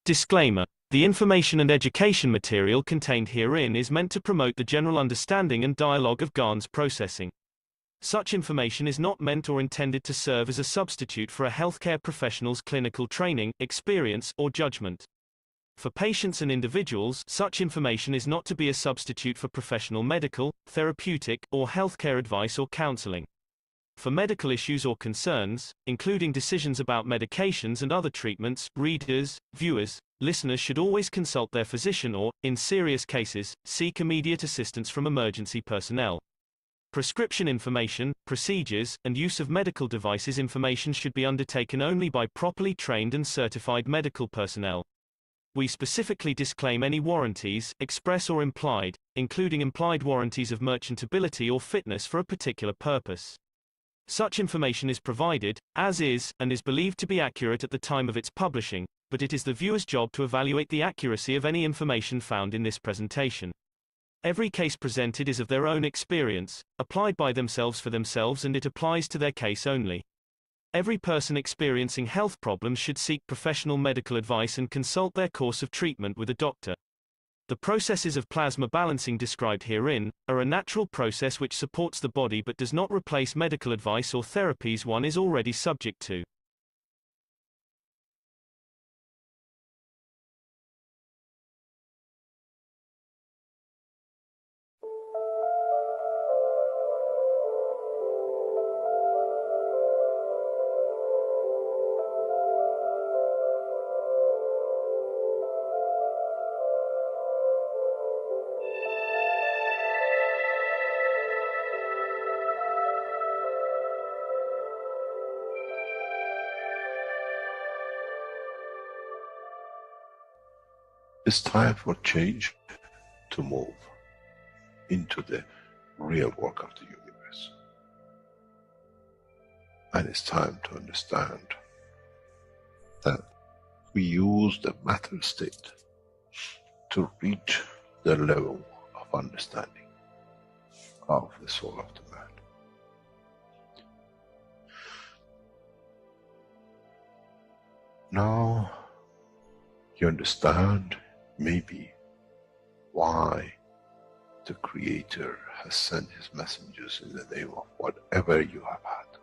Disclaimer. The information and education material contained herein is meant to promote the general understanding and dialogue of GAN's processing. Such information is not meant or intended to serve as a substitute for a healthcare professional's clinical training, experience, or judgment. For patients and individuals, such information is not to be a substitute for professional medical, therapeutic, or healthcare advice or counseling. For medical issues or concerns, including decisions about medications and other treatments, readers, viewers, listeners should always consult their physician or, in serious cases, seek immediate assistance from emergency personnel. Prescription information, procedures, and use of medical devices information should be undertaken only by properly trained and certified medical personnel. We specifically disclaim any warranties, express or implied, including implied warranties of merchantability or fitness for a particular purpose. Such information is provided, as is, and is believed to be accurate at the time of its publishing, but it is the viewer's job to evaluate the accuracy of any information found in this presentation. Every case presented is of their own experience, applied by themselves for themselves, and it applies to their case only. Every person experiencing health problems should seek professional medical advice and consult their course of treatment with a doctor. The processes of plasma balancing described herein are a natural process which supports the body but does not replace medical advice or therapies one is already subject to. It's time for change to move into the real work of the universe. And it's time to understand that we use the matter state to reach the level of understanding of the soul of the man. Now you understand maybe why the Creator has sent His messengers in the name of whatever you have had.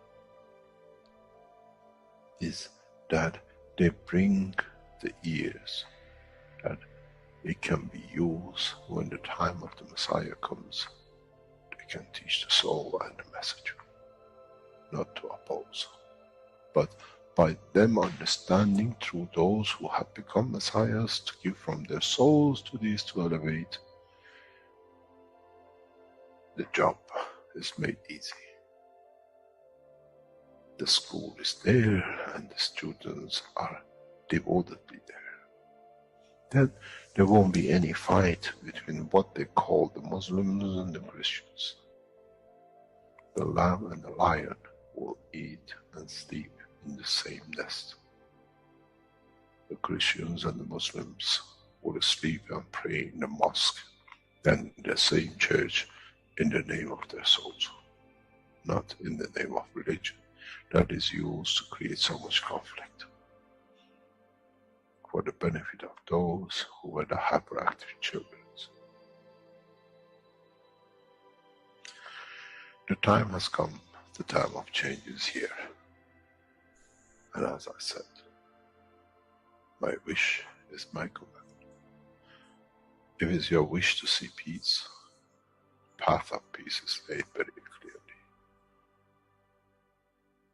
Is that they bring the ears, that it can be used when the time of the Messiah comes. They can teach the soul and the message, not to oppose, but by them understanding through those who have become messiahs to give from their souls to these to elevate, the job is made easy. The school is there and the students are devotedly there. Then there won't be any fight between what they call the Muslims and the Christians. The lamb and the lion will eat and sleep in the same nest. The Christians and the Muslims will sleep and pray in the mosque and in the same church in the name of their souls, not in the name of religion that is used to create so much conflict for the benefit of those who were the hyperactive children. The time has come, the time of change is here. And as I said, my wish is my command. If it's your wish to see peace, the path of peace is laid very clearly.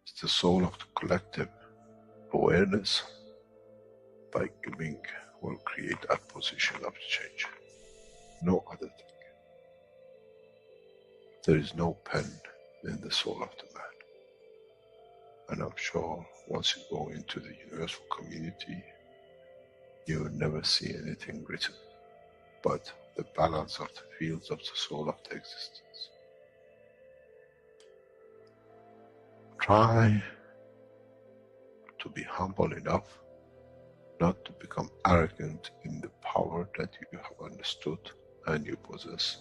It's the soul of the collective awareness by giving will create that position of change. No other thing. There is no pen in the soul of the man. And I'm sure once you go into the universal community, you will never see anything written but the balance of the fields of the soul of the existence. Try to be humble enough not to become arrogant in the power that you have understood and you possess.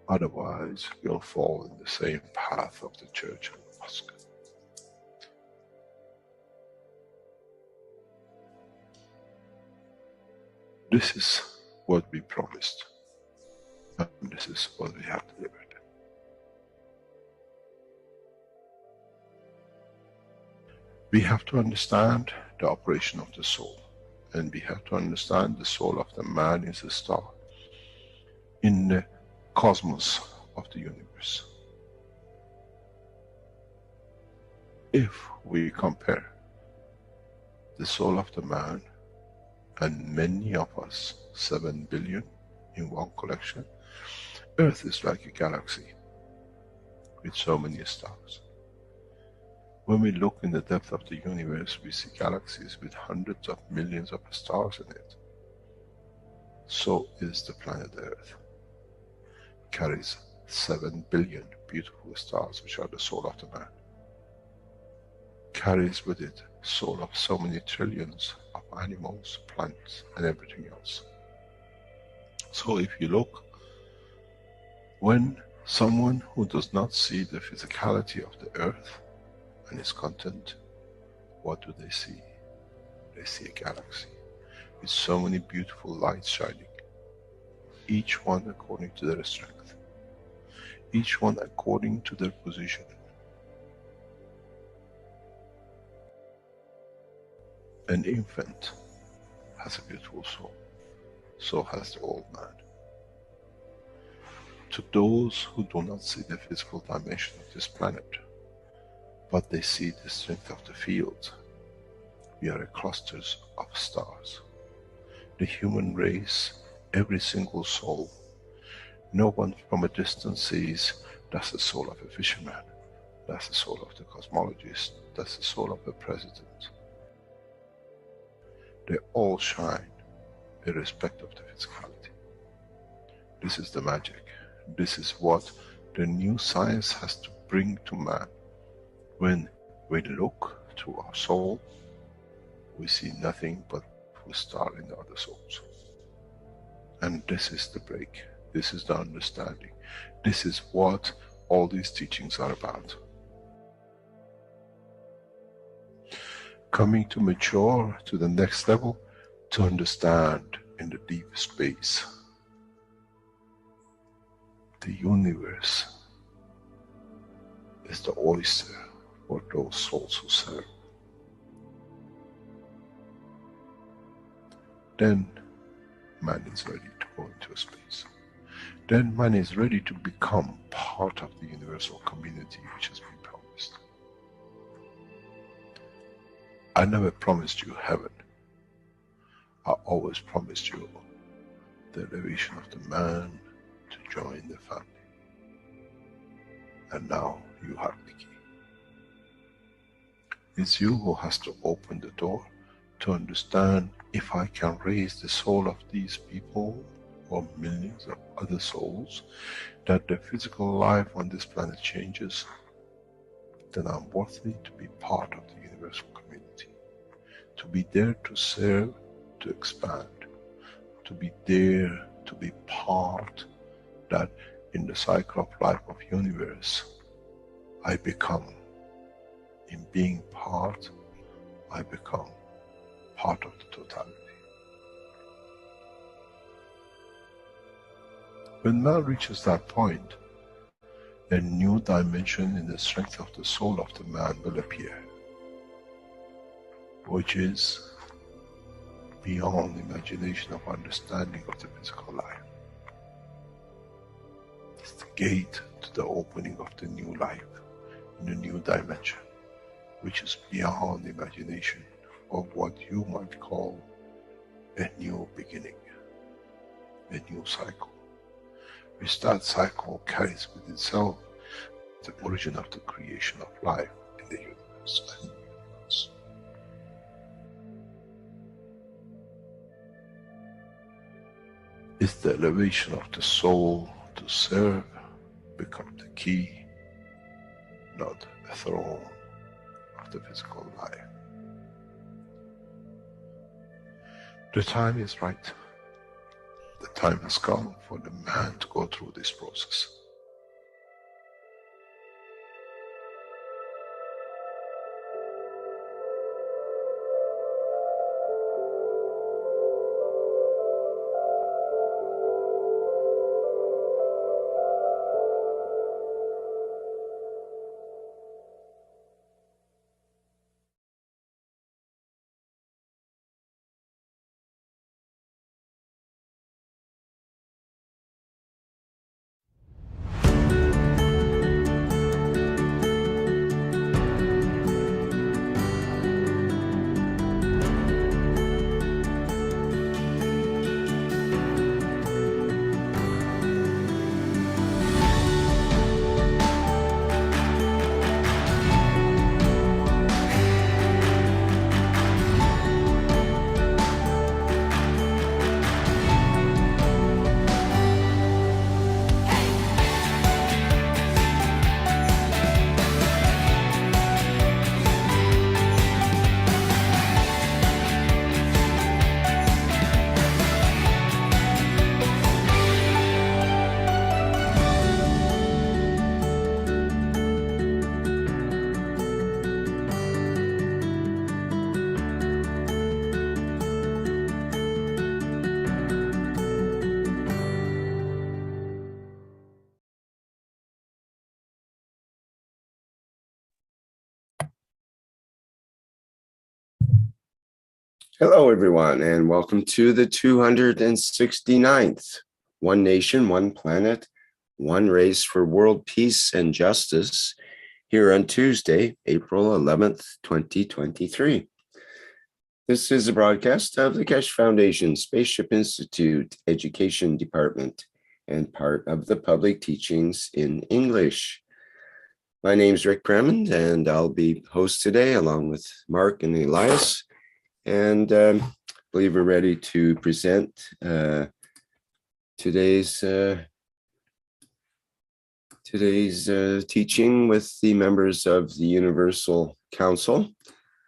Otherwise, you'll fall in the same path of the church and the mosque. This is what we promised, and this is what we have delivered. We have to understand the operation of the soul, and we have to understand the soul of the man is a star in the cosmos of the universe. If we compare the soul of the man and many of us, 7 billion in one collection, Earth is like a galaxy with so many stars. When we look in the depth of the universe, we see galaxies with hundreds of millions of stars in it. So is the planet Earth. It carries 7 billion beautiful stars, which are the soul of the man. Carries with it soul of so many trillions of animals, plants, and everything else. So if you look, when someone who does not see the physicality of the Earth and its content, what do they see? They see a galaxy with so many beautiful lights shining, each one according to their strength, each one according to their position. An infant has a beautiful soul, so has the old man. To those who do not see the physical dimension of this planet, but they see the strength of the field, we are clusters of stars. The human race, every single soul, no one from a distance sees that's the soul of a fisherman, that's the soul of the cosmologist, that's the soul of the president. They all shine irrespective of the physicality. This is the magic. This is what the new science has to bring to man. When we look to our soul, we see nothing but a star in the other souls. And this is the break. This is the understanding. This is what all these teachings are about. Coming to mature to the next level, to understand in the deep space, the universe is the oyster for those souls who serve. Then man is ready to go into space. Then man is ready to become part of the universal community which has been promised. I never promised you heaven. I always promised you the elevation of the man to join the family. And now you have the key. It's you who has to open the door to understand, if I can raise the soul of these people or millions of other souls, that the physical life on this planet changes, then I'm worthy to be part of the universal community. To be there to serve, to expand, to be there to be part, that in the cycle of life of universe, I become, in being part, I become part of the totality. When man reaches that point, a new dimension in the strength of the soul of the man will appear, which is beyond imagination of understanding of the physical life. It's the gate to the opening of the new life, in a new dimension, which is beyond imagination of what you might call a new beginning, a new cycle. Which that cycle carries with itself the origin of the creation of life in the universe and universe. It's the elevation of the soul to serve become the key, not a throne of the physical life. The time is right. The time has come for the man to go through this process. Hello, everyone, and welcome to the 269th One Nation, One Planet, One Race for World Peace and Justice here on Tuesday, April 11th, 2023. This is a broadcast of the Keshe Foundation, Spaceship Institute Education Department, and part of the public teachings in English. My name is Rick Cremond, and I'll be host today along with Mark and Elias. And I believe we're ready to present today's teaching with the members of the Universal Council.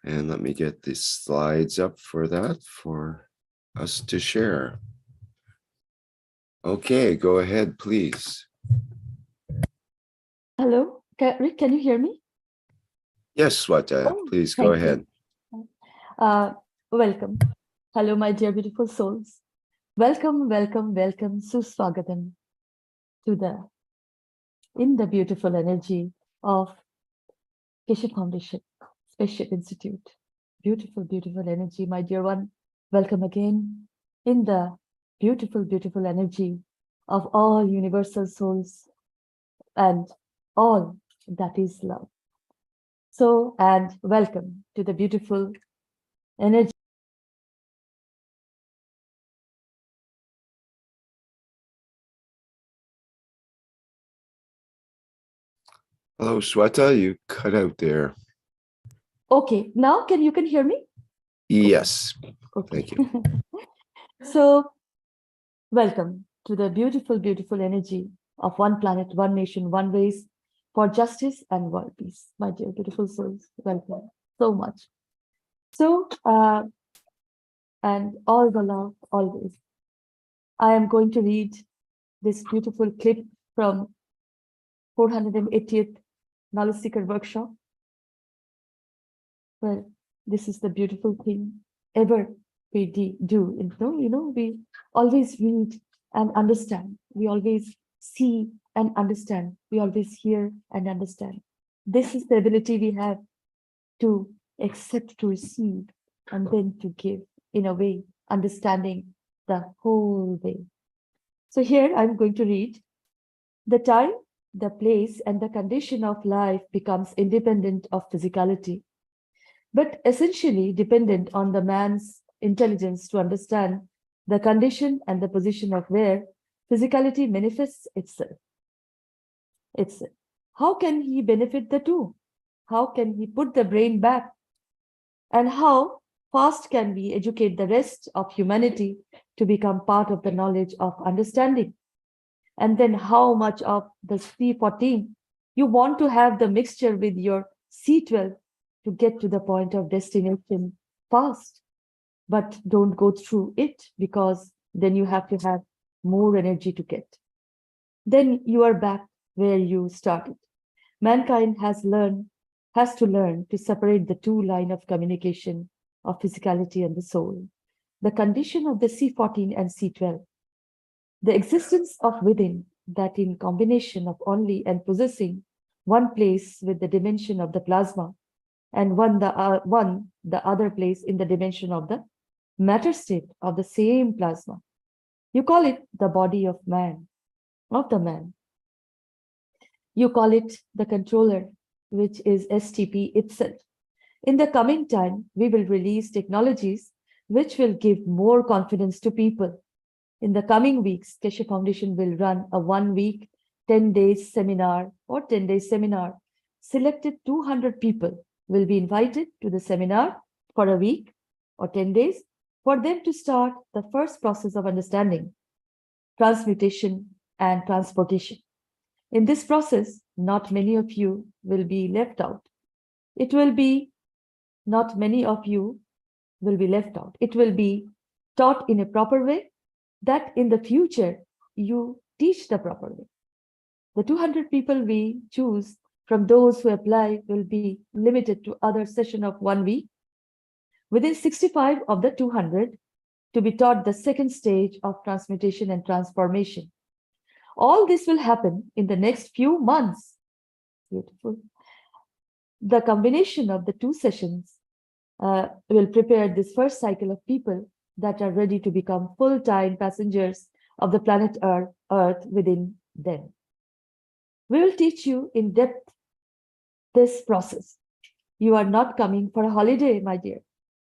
And let me get the slides up for that for us to share. Okay, go ahead, please. Hello, Rick, can you hear me? Yes, Swata, please go ahead. Welcome. Hello, my dear beautiful souls. Welcome, welcome, welcome, Suswagatam to in the beautiful energy of Keshe Foundation, Spaceship Institute. Beautiful, beautiful energy, my dear one. Welcome again in the beautiful, beautiful energy of all universal souls and all that is love. So, and welcome to the beautiful energy. Hello, Swata, you cut out there. Okay, now you can hear me? Yes, okay. Thank you. So, welcome to the beautiful, beautiful energy of one planet, one nation, one race for justice and world peace. My dear beautiful souls, welcome so much. So, and all the love, always. I am going to read this beautiful clip from 480th Knowledge Seeker Workshop. Well, this is the beautiful thing ever we do. We always read and understand. We always see and understand. We always hear and understand. This is the ability we have to accept, to receive, and then to give, in a way, understanding the whole way. So here I'm going to read. The time, the place, and the condition of life becomes independent of physicality, but essentially dependent on the man's intelligence to understand the condition and the position of where physicality manifests itself. How can he benefit the two? How can he put the brain back? And how fast can we educate the rest of humanity to become part of the knowledge of understanding? And then how much of the C14 you want to have the mixture with your C12 to get to the point of destination fast, but don't go through it because then you have to have more energy to get. Then you are back where you started. Mankind has to learn to separate the two lines of communication of physicality and the soul, the condition of the C14 and C12. The existence of within that in combination of only and possessing one place with the dimension of the plasma and the other place in the dimension of the matter state of the same plasma. You call it the body of man, of the man. You call it the controller, which is STP itself. In the coming time, we will release technologies which will give more confidence to people. In the coming weeks, Keshe Foundation will run a 1 week, 10 days seminar or 10 days seminar. Selected 200 people will be invited to the seminar for a week or 10 days for them to start the first process of understanding, transmutation and transportation. In this process, not many of you will be left out. Not many of you will be left out. It will be taught in a proper way that in the future, you teach the proper way. The 200 people we choose from those who apply will be limited to other session of 1 week. Within 65 of the 200 to be taught the second stage of transmutation and transformation. All this will happen in the next few months. Beautiful. The combination of the two sessions will prepare this first cycle of people that are ready to become full-time passengers of the planet Earth within them. We will teach you in depth this process. You are not coming for a holiday, my dear.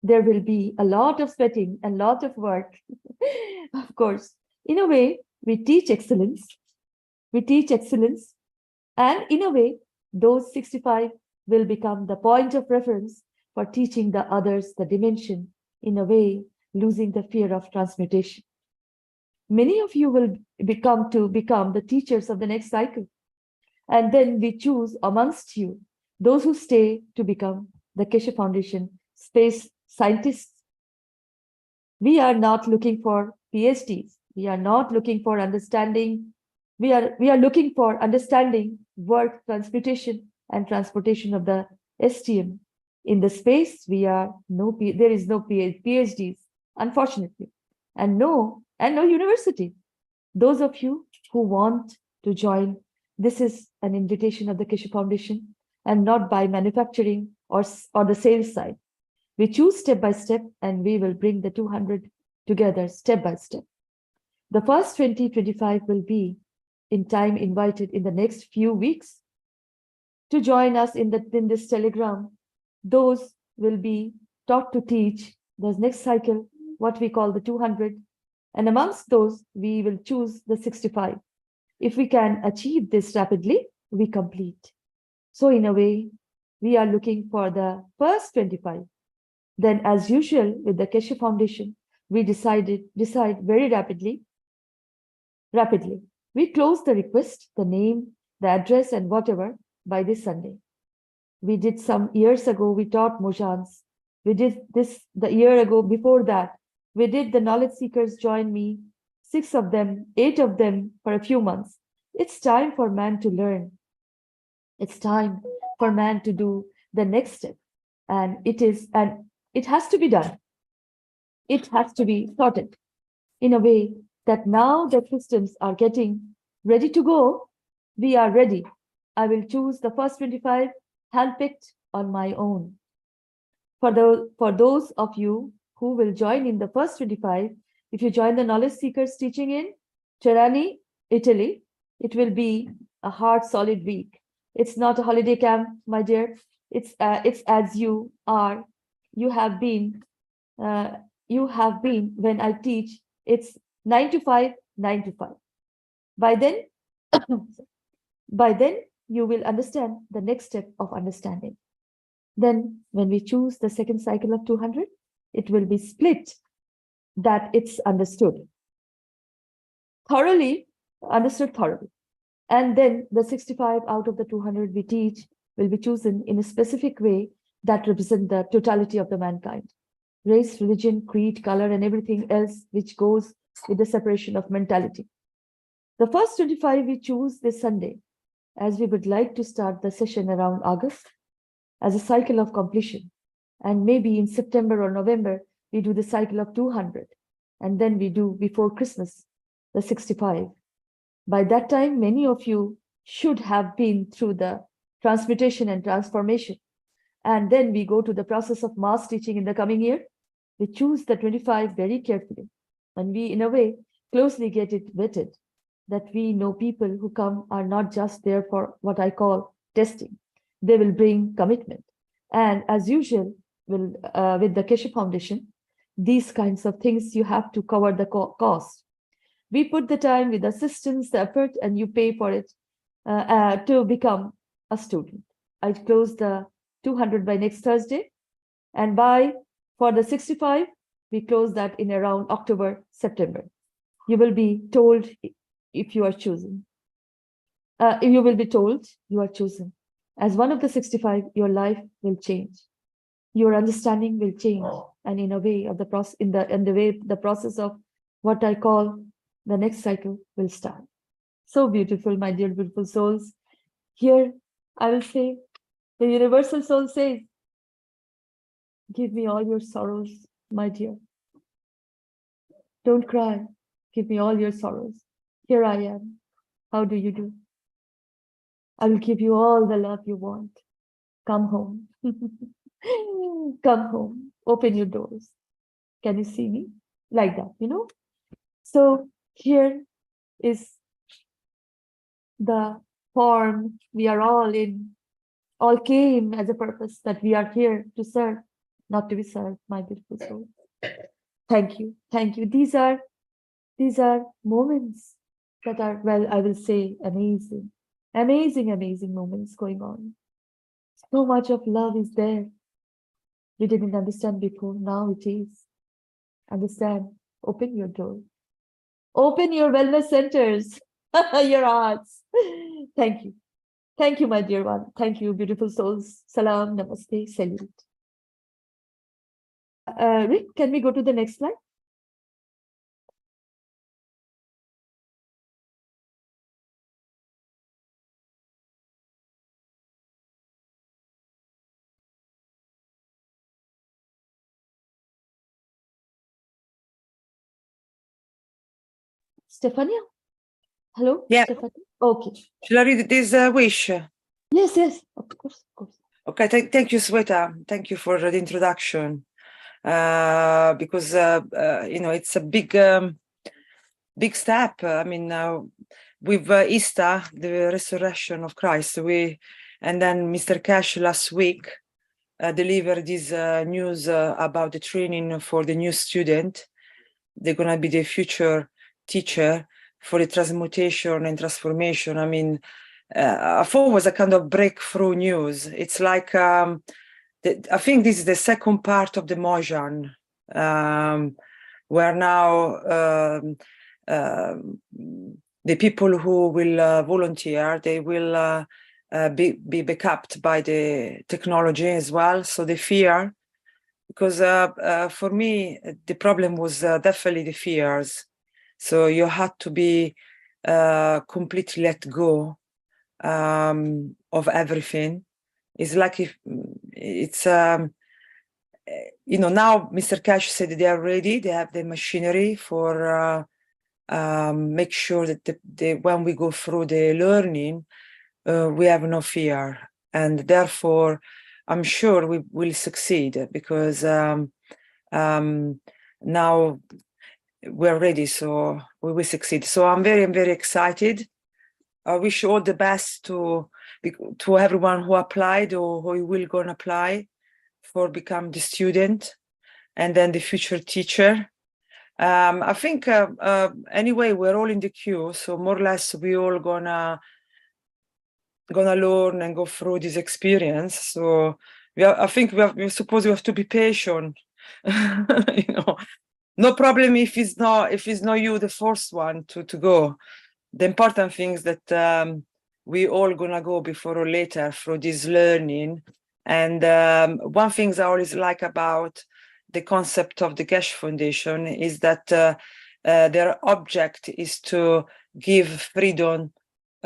There will be a lot of sweating and lot of work. Of course, in a way, we teach excellence. We teach excellence. And in a way, those 65 will become the point of reference for teaching the others the dimension, in a way, losing the fear of transmutation. Many of you will become the teachers of the next cycle. And then we choose amongst you those who stay to become the Keshe Foundation space scientists. We are not looking for PhDs. We are not looking for understanding. We are looking for understanding work, transmutation, and transportation of the STM. In the space, there is no PhDs, unfortunately, and no university. Those of you who want to join, this is an invitation of the Keshe Foundation, and not by manufacturing or the sales side. We choose step by step, and we will bring the 200 together step by step. The first 25 will be in time invited in the next few weeks to join us in this telegram. Those will be taught to teach the next cycle, what we call the 200. And amongst those, we will choose the 65. If we can achieve this rapidly, we complete. So in a way, we are looking for the first 25. Then as usual with the Keshe Foundation, we decide very rapidly. We close the request, the name, the address, and whatever by this Sunday. We did some years ago, we taught Mojans. We did this the year ago before that. We did the knowledge seekers join me, 6 of them, 8 of them for a few months. It's time for man to learn. It's time for man to do the next step. And it has to be done. It has to be sorted in a way that now the systems are getting ready to go. We are ready. I will choose the first 25 handpicked on my own. For those of you who will join in the first 25, if you join the knowledge seekers teaching in Tirani, Italy, it will be a hard, solid week. It's not a holiday camp, my dear. It's as you are. You have been when I teach. It's 9 to 5, 9 to 5. By then, you will understand the next step of understanding. Then when we choose the second cycle of 200, it will be split that it's understood thoroughly. And then the 65 out of the 200 we teach will be chosen in a specific way that represent the totality of the mankind. Race, religion, creed, color, and everything else which goes with the separation of mentality. The first 25 we choose this Sunday, as we would like to start the session around August as a cycle of completion. And maybe in September or November, we do the cycle of 200. And then we do before Christmas, the 65. By that time, many of you should have been through the transmutation and transformation. And then we go to the process of mass teaching in the coming year. We choose the 25 very carefully. And we, in a way, closely get it vetted, that we know people who come are not just there for what I call testing. They will bring commitment. And as usual, with the Keshe Foundation, these kinds of things, you have to cover the cost. We put the time with assistance, the effort, and you pay for it to become a student. I close the 200 by next Thursday. And for the 65, we close that in around October, September. You will be told if you are chosen. You will be told you are chosen. As one of the 65, your life will change. Your understanding will change. And in a way of the process, the process of what I call the next cycle will start. So beautiful, my dear beautiful souls. Here, I will say, the universal soul says, give me all your sorrows, my dear. Don't cry. Give me all your sorrows. Here I am. How do you do? I will give you all the love you want. Come home. Come home, open your doors. Can you see me? Like that, you know? So here is the form we are all in, all came as a purpose that we are here to serve, not to be served, my beautiful soul. Thank you. Thank you. These are moments that are, well, I will say amazing, amazing, amazing moments going on. So much of love is there. We didn't understand before. Now it is. Understand. Open your door. Open your wellness centers, your hearts. Thank you. Thank you, my dear one. Thank you, beautiful souls. Salam, namaste, salute. Rick, can we go to the next slide? Stefania? Hello? Yeah. Stefania? Okay. Shall I read this wish? Yes, yes, of course, of course. Okay, thank you, Sweta. Thank you for the introduction. Because you know, it's a big step. I mean, with Easter, the resurrection of Christ, and then Mr. Keshe last week delivered this news about the training for the new student. They're gonna be the future teacher for the transmutation and transformation. I mean, I thought it was a kind of breakthrough news. It's like I think this is the second part of the Mojan, where now the people who will volunteer, they will be backed by the technology as well. So the fear, because for me, the problem was definitely the fears. So you had to be completely let go of everything. It's like if it's you know, now Mr. Keshe said they are ready. They have the machinery for make sure that when we go through the learning, we have no fear, and therefore I'm sure we will succeed, because now we're ready, so we will succeed. So I'm very excited. I wish all the best to everyone who applied or who will go and apply for become the student and then the future teacher. I think anyway, we're all in the queue, so more or less we all gonna learn and go through this experience. So I think we suppose we have to be patient. You know, no problem if it's not you the first one to go. The important thing is that we all gonna go before or later through this learning. And one thing I always like about the concept of the Keshe Foundation is that their object is to give freedom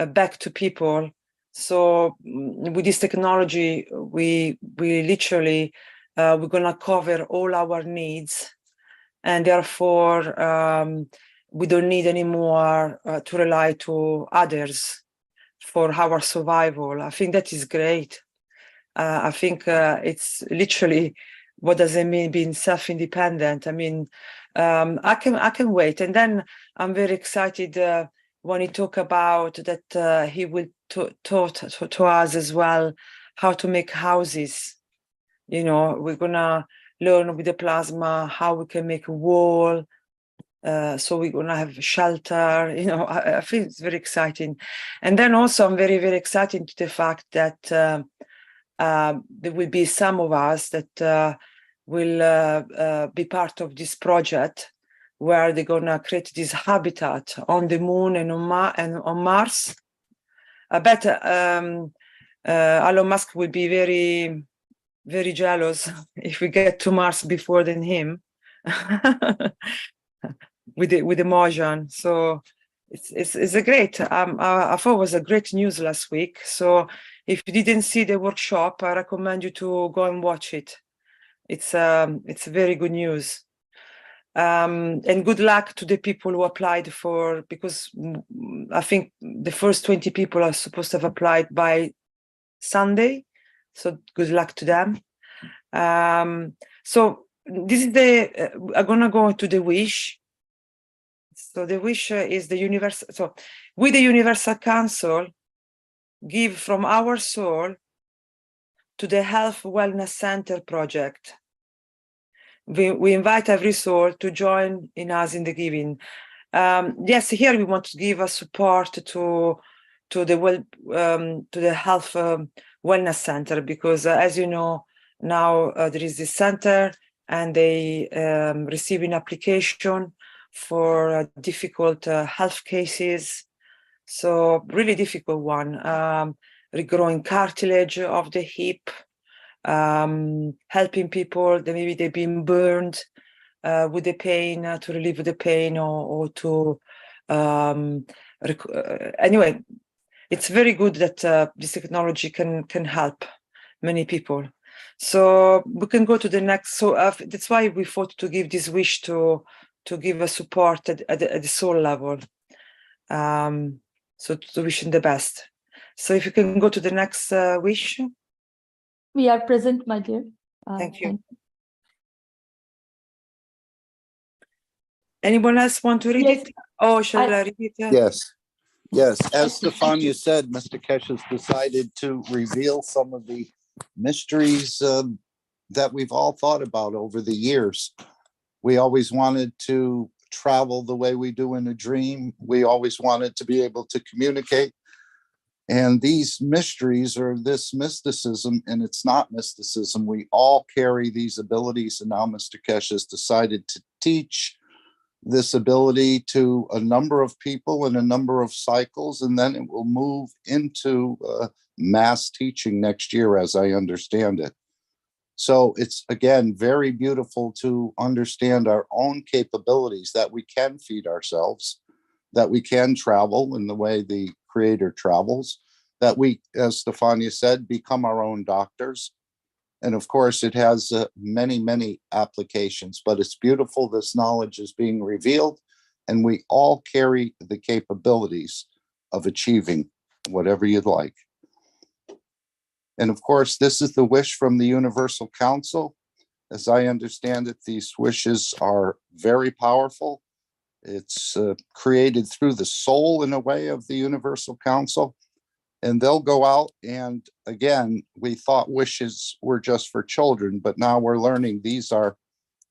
back to people. So with this technology, we literally we're gonna cover all our needs, and therefore we don't need anymore to rely to others for our survival. I think that is great. I think it's literally, what does it mean being self-independent? I mean, I can wait. And then I'm very excited when he talk about that he will taught to us as well how to make houses. You know, we're gonna learn with the plasma how we can make a wall. So we're gonna have shelter. You know, I think it's very exciting. And then also I'm very excited to the fact that there will be some of us that will be part of this project, where they're gonna create this habitat on the moon and on Mars. I bet Elon Musk will be very jealous if we get to Mars before than him. with the Mojan. So it's a great. I thought it was a great news last week. So if you didn't see the workshop, I recommend you to go and watch it. It's very good news. And good luck to the people who applied for, because I think the first 20 people are supposed to have applied by Sunday, So good luck to them. So this is I'm gonna go to the wish. So the wish is the universal. So with the Universal Council, give from our soul to the Health Wellness Center project. We invite every soul to join in us in the giving. Yes, here we want to give a support to the Health Wellness Center, because as you know, now there is this center and they receive an application for difficult health cases. So really difficult one, regrowing cartilage of the hip, helping people that maybe they've been burned with the pain, to relieve the pain, or to anyway, it's very good that this technology can help many people. So we can go to the next. So that's why we thought to give this wish to give a support at the soul level. So to wish him the best. So if you can go to the next wish. We are present, my dear. Thank you. Anyone else want to read Yes. it? Oh, shall I read it? Yes. Yes. As Stefania said, Mr. Keshe has decided to reveal some of the mysteries that we've all thought about over the years. We always wanted to travel the way we do in a dream. We always wanted to be able to communicate. And these mysteries, or this mysticism, and it's not mysticism, we all carry these abilities. And now Mr. Keshe has decided to teach this ability to a number of people in a number of cycles, and then it will move into mass teaching next year, as I understand it. So it's, again, very beautiful to understand our own capabilities, that we can feed ourselves, that we can travel in the way the Creator travels, that we, as Stefania said, become our own doctors. And of course, it has many, many applications, but it's beautiful. This knowledge is being revealed, and we all carry the capabilities of achieving whatever you'd like. And of course, this is the wish from the Universal Council. As I understand it, these wishes are very powerful. It's created through the soul, in a way, of the Universal Council. And they'll go out, and again, we thought wishes were just for children, but now we're learning these are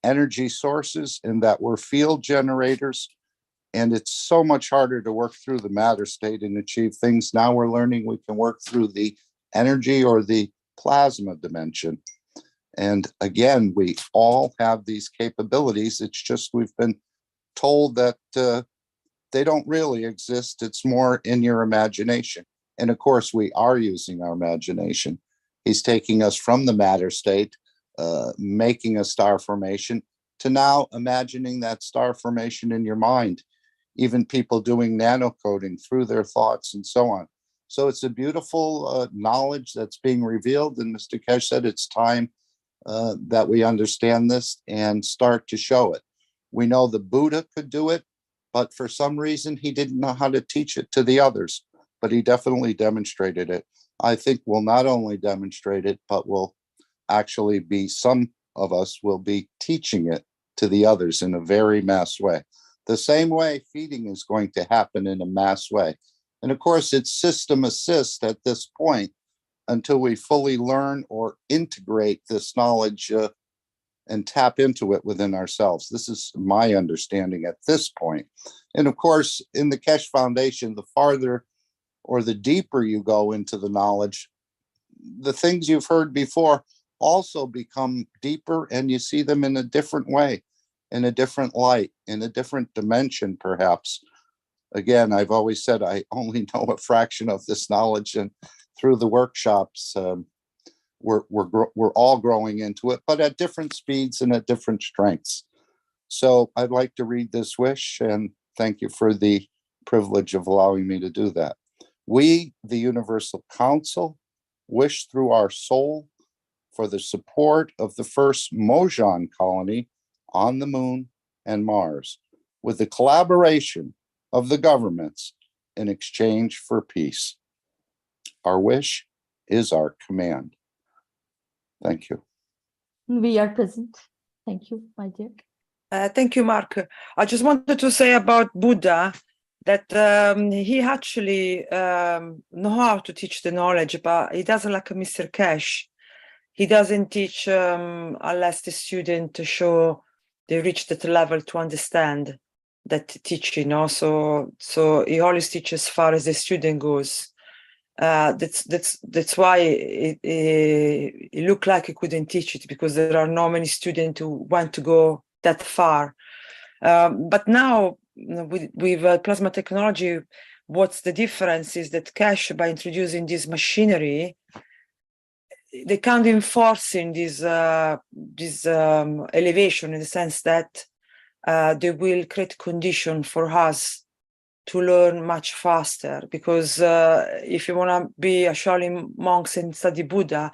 energy sources, and that we're field generators. And it's so much harder to work through the matter state and achieve things. Now we're learning we can work through the energy or the plasma dimension. And again, we all have these capabilities. It's just we've been told that they don't really exist. It's more in your imagination. And of course, we are using our imagination. He's taking us from the matter state, making a star formation, to now imagining that star formation in your mind. Even people doing nano coding through their thoughts and so on. So it's a beautiful knowledge that's being revealed. And Mr. Keshe said it's time that we understand this and start to show it. We know the Buddha could do it, but for some reason, he didn't know how to teach it to the others. But he definitely demonstrated it. I think we'll not only demonstrate it, but will actually be, some of us will be teaching it to the others in a very mass way. The same way feeding is going to happen in a mass way. And of course, it's system assist at this point until we fully learn or integrate this knowledge and tap into it within ourselves. This is my understanding at this point. And of course, in the Keshe Foundation, the farther or the deeper you go into the knowledge, the things you've heard before also become deeper, and you see them in a different way, in a different light, in a different dimension, perhaps. Again, I've always said I only know a fraction of this knowledge, and through the workshops, we're all growing into it, but at different speeds and at different strengths. So I'd like to read this wish, and thank you for the privilege of allowing me to do that. We, the Universal Council, wish through our soul for the support of the first Mojan colony on the Moon and Mars, with the collaboration of the governments in exchange for peace. Our wish is our command. Thank you. We are present. Thank you, my dear. Thank you, Mark. I just wanted to say about Buddha that he actually know how to teach the knowledge, but he doesn't like Mr. Keshe. He doesn't teach unless the student show they reach that level to understand that teaching. So he always teaches as far as the student goes. That's why it looked like he couldn't teach it, because there are not many students who want to go that far. But now with plasma technology, what's the difference is that Keshe, by introducing this machinery, they can't enforcing this elevation, in the sense that they will create condition for us to learn much faster. Because if you want to be a Shaolin monk and study Buddha,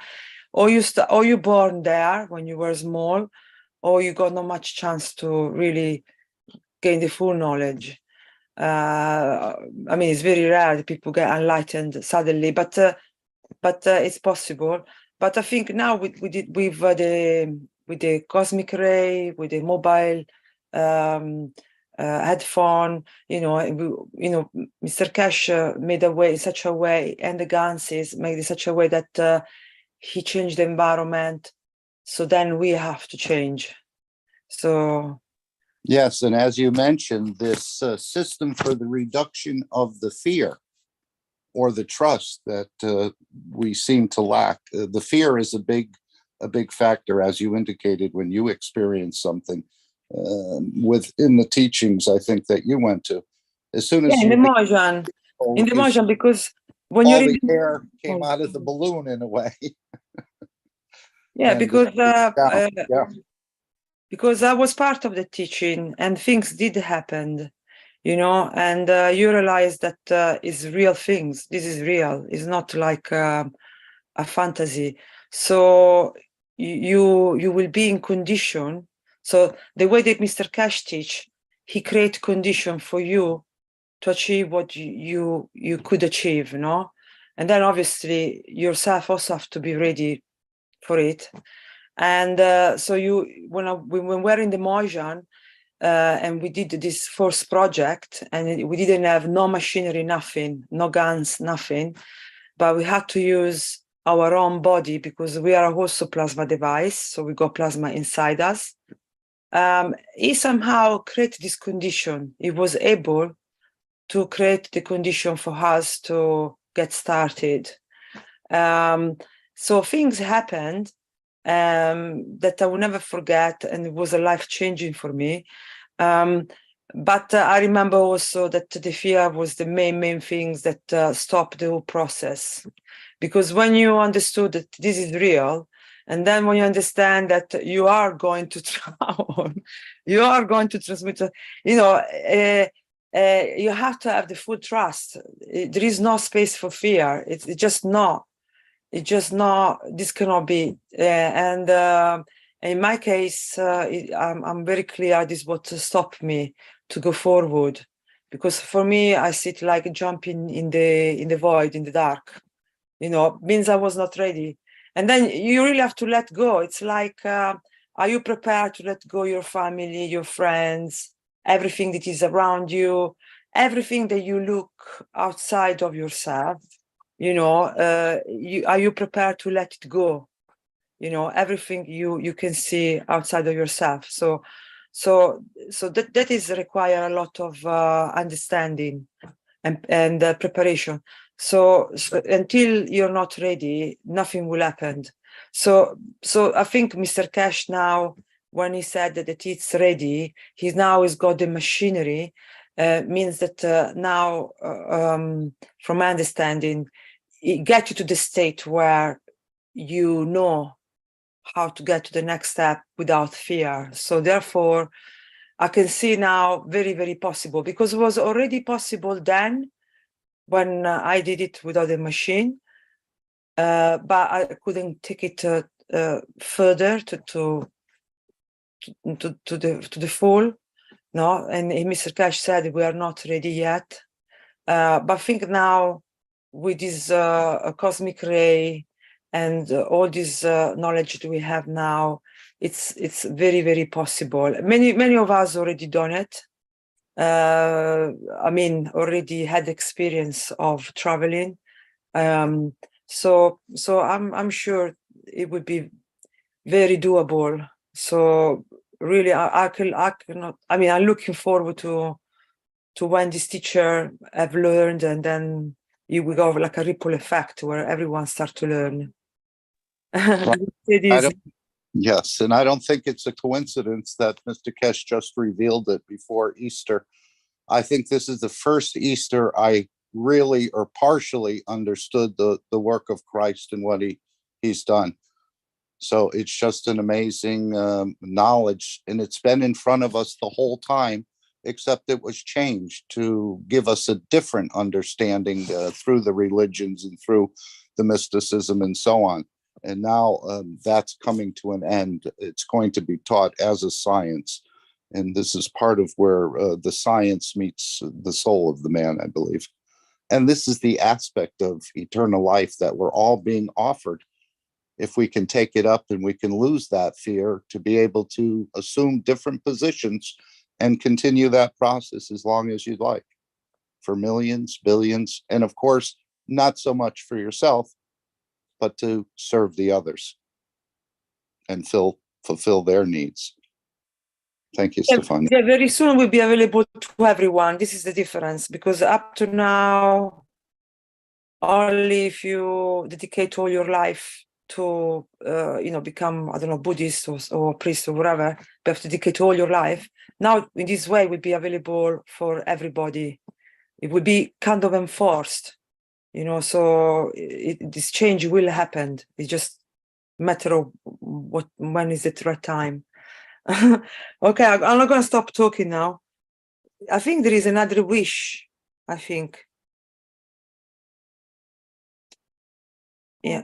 or you born there when you were small, or you got not much chance to really gain the full knowledge. I mean, it's very rare that people get enlightened suddenly, but it's possible. But I think now with the cosmic ray, with the mobile headphone, Mr. Keshe made a way in such a way, and the Ganses made in such a way that he changed the environment. So then we have to change. So yes, and as you mentioned, this system for the reduction of the fear or the trust that we seem to lack. The fear is a big factor, as you indicated, when you experience something within the teachings, I think, that you went to. As soon as in the Mojan, because when all you the air came out of the balloon in a way. Yeah, And because I was part of the teaching and things did happen, and you realize that it's real things. This is real. It's not like a fantasy. So you will be in condition. So the way that Mr. Keshe teach, he create condition for you to achieve what you could achieve, and then obviously yourself also have to be ready for it. And so when we're in the Mojan, and we did this first project, and we didn't have no machinery, nothing, no guns, nothing, but we had to use our own body, because we are also plasma device, so we got plasma inside us. He somehow created this condition. He was able to create the condition for us to get started. So things happened that I will never forget, and it was a life-changing for me. But I remember also that the fear was the main things that stopped the whole process. Because when you understood that this is real, and then when you understand that you are going to travel, you are going to transmit, you have to have the full trust. There is no space for fear. It's just not. It's just not. This cannot be. And in my case, I'm very clear. This is what stopped me to go forward, because for me, I see it like jumping in the void, in the dark. Means I was not ready. And then you really have to let go. It's like, are you prepared to let go your family, your friends, everything that is around you, everything that you look outside of yourself? Are you prepared to let it go? Everything you can see outside of yourself. So that is require a lot of understanding and preparation. So until you're not ready, nothing will happen. So I think Mr. Keshe now, when he said that it's ready, he's got the machinery. Means that now, from my understanding, it gets you to the state where you know how to get to the next step without fear. So therefore, I can see now very, very possible, because it was already possible then when I did it without a machine, but I couldn't take it further to the full. No, and Mr. Keshe said we are not ready yet. But I think now with this cosmic ray and all this knowledge that we have now, it's very, very possible. Many of us already done it. I mean, already had experience of traveling. So I'm sure it would be very doable. So really, I cannot. I mean, I'm looking forward to when this teacher have learned, and then you will go like a ripple effect where everyone starts to learn. Yes, and I don't think it's a coincidence that Mr. Keshe just revealed it before Easter. I think this is the first Easter I really or partially understood the work of Christ and what he's done. So it's just an amazing knowledge, and it's been in front of us the whole time, except it was changed to give us a different understanding through the religions and through the mysticism and so on. And now that's coming to an end. It's going to be taught as a science. And this is part of where the science meets the soul of the man, I believe. And this is the aspect of eternal life that we're all being offered. If we can take it up and we can lose that fear to be able to assume different positions and continue that process as long as you'd like, for millions, billions, and of course, not so much for yourself, but to serve the others and fulfill their needs. Thank you, Stefania. Yeah, very soon will be available to everyone. This is the difference, because up to now, only if you dedicate all your life to, become, I don't know, Buddhist or priest or whatever, you have to dedicate all your life. Now, in this way, it will be available for everybody. It will be kind of enforced, so this change will happen. It's just a matter of when is the right time. Okay, I'm not going to stop talking now. I think there is another wish, I think. Yeah.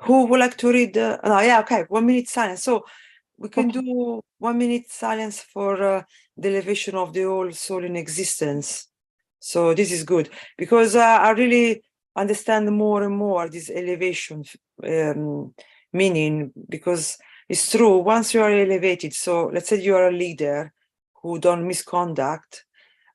Who would like to read? Okay, 1 minute silence. So we can do 1 minute silence for the elevation of the whole soul in existence. So this is good, because I really understand more and more this elevation meaning, because it's true, once you are elevated, so let's say you are a leader who done misconduct,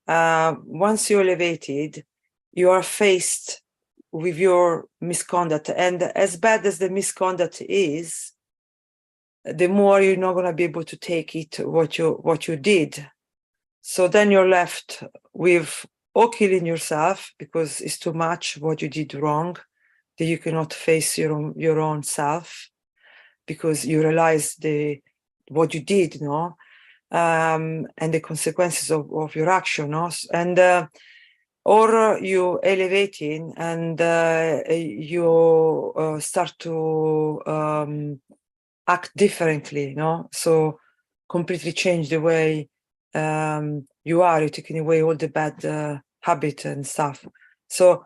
once you're elevated, you are faced with your misconduct, and as bad as the misconduct is, the more you're not going to be able to take it, what you did. So then you're left with or killing yourself because it's too much what you did wrong, that you cannot face your own self because you realize what you did, and the consequences of your action, and or you elevating and you start to act differently, so completely change the way you are. You're taking away all the bad habit and stuff. So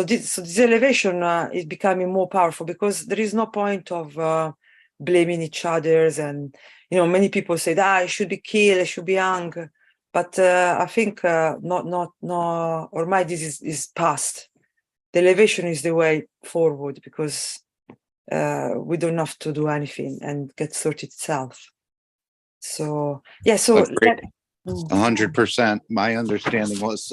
this elevation is becoming more powerful, because there is no point of blaming each others, and many people say that I should be killed, I should be hung, but I think or my disease is past. The elevation is the way forward, because we don't have to do anything and get sorted itself. So yeah, so 100%. My understanding was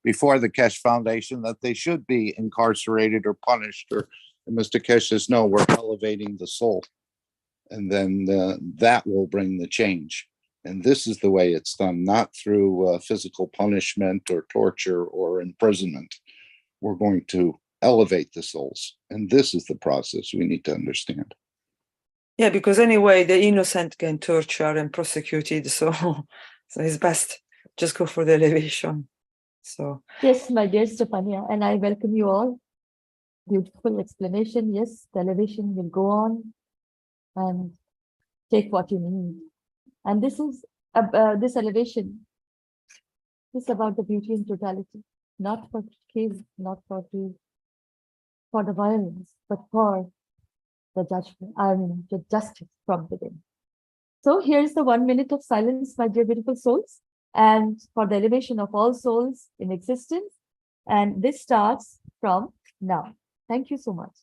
before the Keshe Foundation that they should be incarcerated or punished, or Mr. Keshe says, no, we're elevating the soul. And then that will bring the change. And this is the way it's done, not through physical punishment or torture or imprisonment. We're going to elevate the souls. And this is the process we need to understand. Yeah, because anyway, the innocent can torture and prosecuted, so it's best just go for the elevation. So yes, my dear Stefania, and I welcome you all. Beautiful explanation. Yes, the elevation will go on and take what you need. And this is this elevation is about the beauty in totality, not for kill, not for the violence, but for the judgment, the justice from within. So here's the 1 minute of silence, my dear beautiful souls, and for the elevation of all souls in existence. And this starts from now. Thank you so much.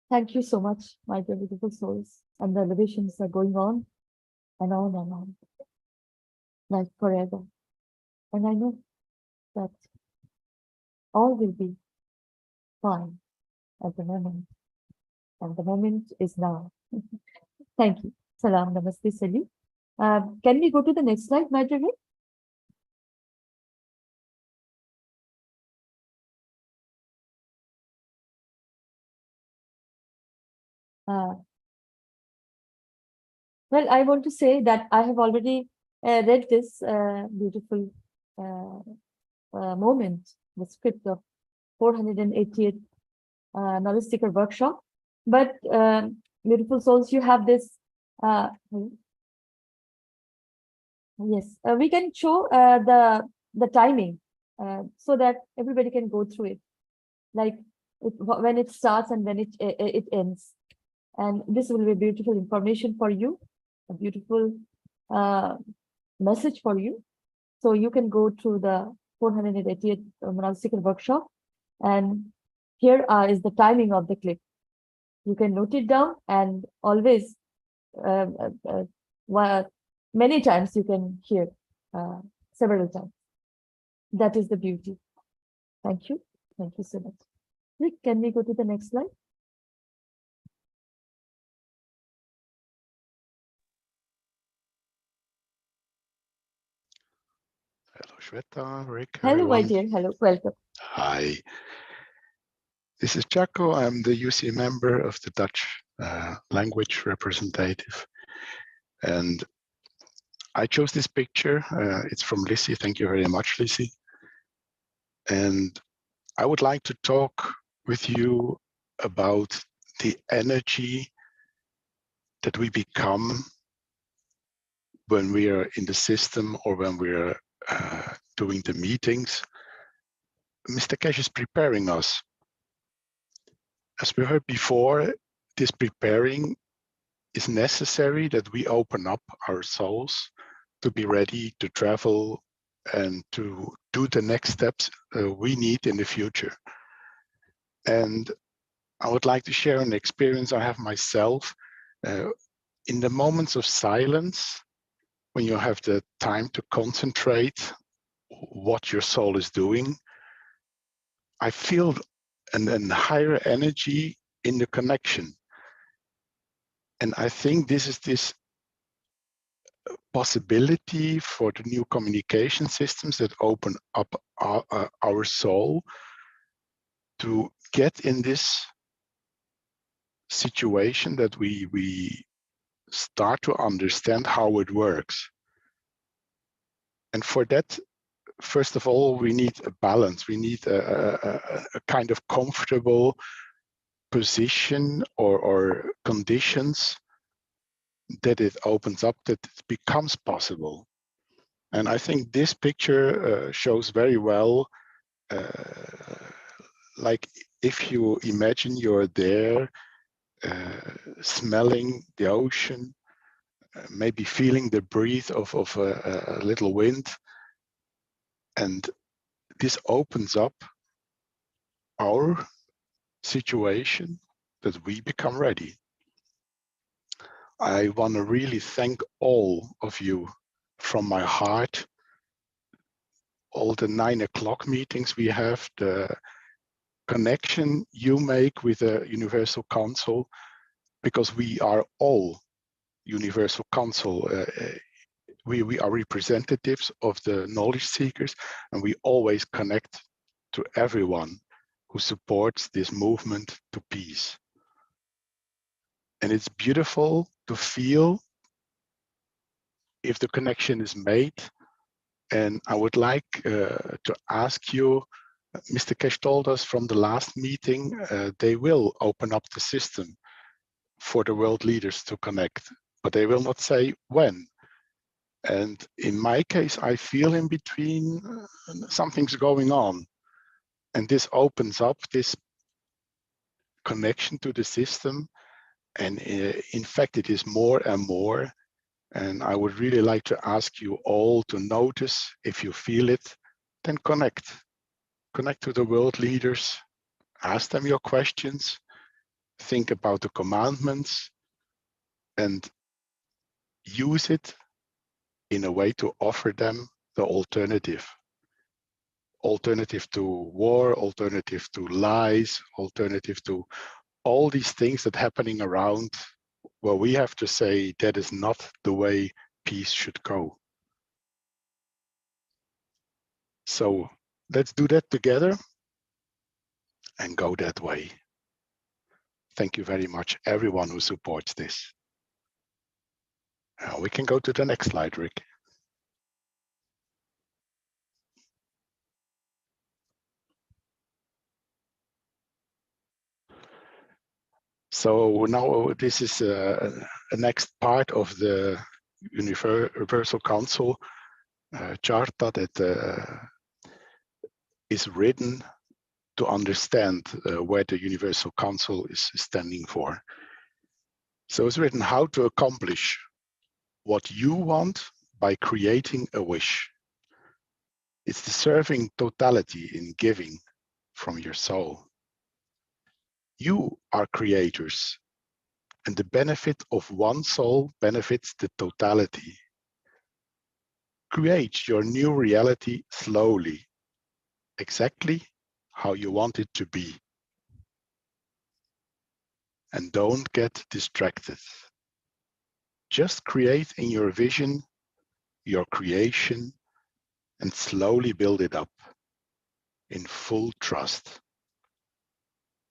Thank you so much, my dear beautiful souls. And the elevations are going on and on and on, like forever. And I know that all will be fine at the moment. And the moment is now. Thank you. Salam, namaste, salute. Can we go to the next slide, my dear? Well, I want to say that I have already read this beautiful moment, the script of 488th knowledge seeker workshop. But beautiful souls, you have this. Yes, we can show the timing so that everybody can go through it, like when it starts and when it ends. And this will be beautiful information for you, a beautiful message for you. So you can go to the 488th knowledge seeker workshop, and here is the timing of the clip. You can note it down, and always many times you can hear several times. That is the beauty. Thank you. Thank you so much. Rick, can we go to the next slide? Hello, Shweta, Rick, Hello, everyone. my dear. Hello, welcome. Hi. This is Jaco. I'm the UC member of the Dutch language representative. And I chose this picture. It's from Lissy. Thank you very much, Lissy. And I would like to talk with you about the energy that we become when we are in the system or when we are doing the meetings. Mr. Keshe is preparing us. As we heard before, this preparing is necessary, that we open up our souls to be ready to travel and to do the next steps we need in the future. And I would like to share an experience I have myself. In the moments of silence, when you have the time to concentrate what your soul is doing, I feel an higher energy in the connection. And I think this is this possibility for the new communication systems that open up our soul to get in this situation that we start to understand how it works. And for that, first of all, we need a balance. We need a kind of comfortable position or conditions that it opens up, that it becomes possible. And I think this picture shows very well, like if you imagine you're there, smelling the ocean, maybe feeling the breath of a little wind, and this opens up our situation that we become ready. I want to really thank all of you from my heart, all the 9 o'clock meetings we have, the connection you make with the Universal Council, because we are all Universal Council. We are representatives of the knowledge seekers, and we always connect to everyone who supports this movement to peace. And it's beautiful to feel if the connection is made. And I would like to ask you, Mr. Keshe told us from the last meeting, they will open up the system for the world leaders to connect, but they will not say when. And in my case, I feel in between something's going on. And this opens up this connection to the system. And in fact, it is more and more. And I would really like to ask you all to notice, if you feel it, then connect. Connect to the world leaders, ask them your questions, think about the commandments, and use it in a way to offer them the alternative. Alternative to war, alternative to lies, alternative to all these things that are happening around, where we have to say that is not the way peace should go. So let's do that together and go that way. Thank you very much, everyone who supports this. We can go to the next slide, Rick. So now this is a next part of the Universal Council Charter that is written to understand where the Universal Council is standing for. So it's written how to accomplish what you want by creating a wish. It's the serving totality in giving from your soul. You are creators, and the benefit of one soul benefits the totality. Create your new reality slowly, exactly how you want it to be. And don't get distracted. Just create in your vision, your creation, and slowly build it up in full trust.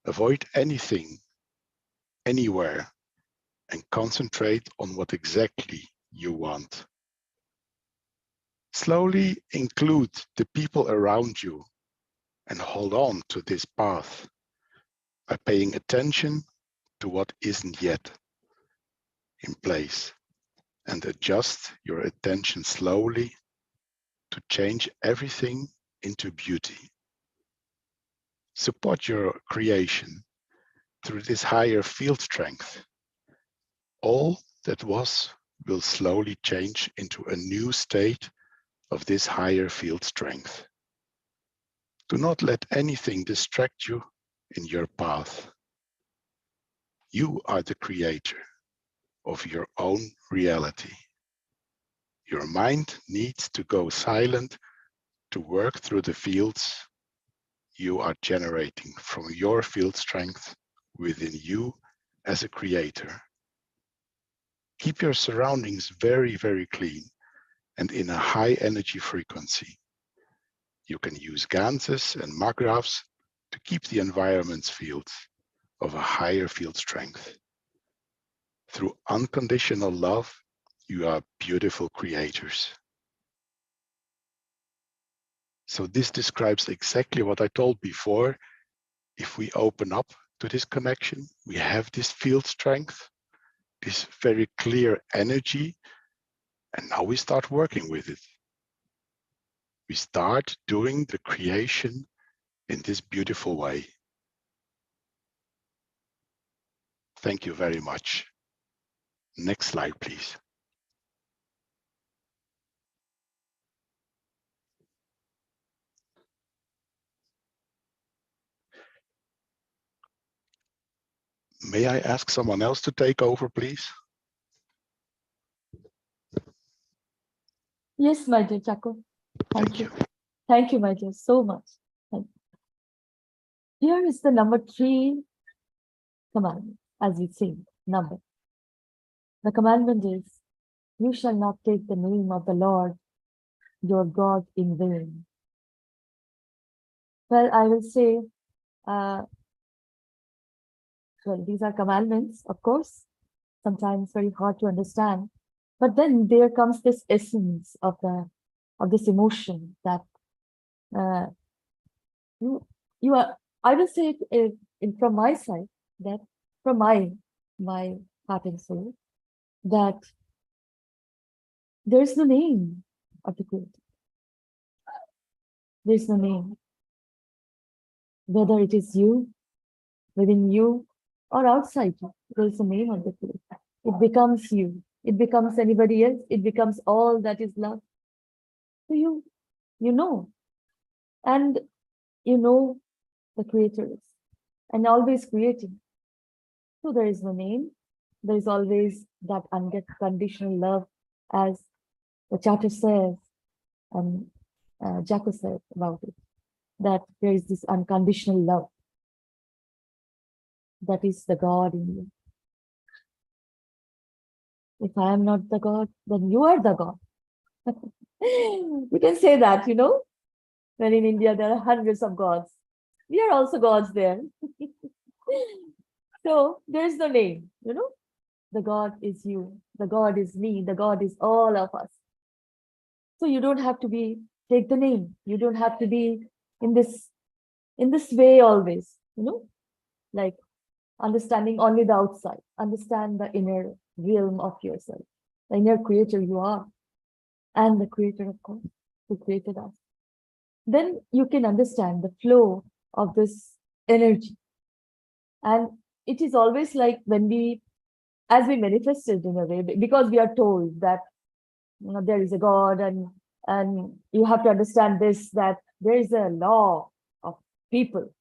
Avoid anything, anywhere, and concentrate on what exactly you want. Slowly include the people around you and hold on to this path by paying attention to what isn't yet in place, and adjust your attention slowly to change everything into beauty. Support your creation through this higher field strength. All that was will slowly change into a new state of this higher field strength. Do not let anything distract you in your path. You are the creator of your own reality. Your mind needs to go silent to work through the fields you are generating from your field strength within you as a creator. Keep your surroundings very, very clean and in a high energy frequency. You can use Ganses and magraphs to keep the environment's fields of a higher field strength. Through unconditional love, you are beautiful creators. So this describes exactly what I told before. If we open up to this connection, we have this field strength, this very clear energy, and now we start working with it. We start doing the creation in this beautiful way. Thank you very much. Next slide, please. May I ask someone else to take over, please? Yes, my dear Chaco. Thank you. Thank you, my dear, so much. Thank you. Here is the number 3 commandment, as we say, number. The commandment is, you shall not take the name of the Lord your God in vain. Well, I will say, well, these are commandments, of course, sometimes very hard to understand. But then there comes this essence of this emotion that you are. I will say it from my side, that from my heart and soul, that there's no name of the Creator. There's no name. Whether it is you, within you, or outside you, there's a name of the Creator. It becomes you. It becomes anybody else. It becomes all that is love. So you know, and you know the Creator is, and always creating. So there is no name. There is always that unconditional love, as the charter says, and Jacko said about it, that there is this unconditional love. That is the God in you. If I am not the God, then you are the God. We can say that, when in India there are hundreds of gods. We are also gods there. So there is no name, the God is you, the God is me, the God is all of us. So you don't have to take the name. You don't have to be in this way always, like understanding only the outside. Understand the inner realm of yourself, the inner creator you are, and the creator, of course, who created us. Then you can understand the flow of this energy. And it is always like when as we manifest it in a way, because we are told that there is a God, and you have to understand this, that there is a law of people,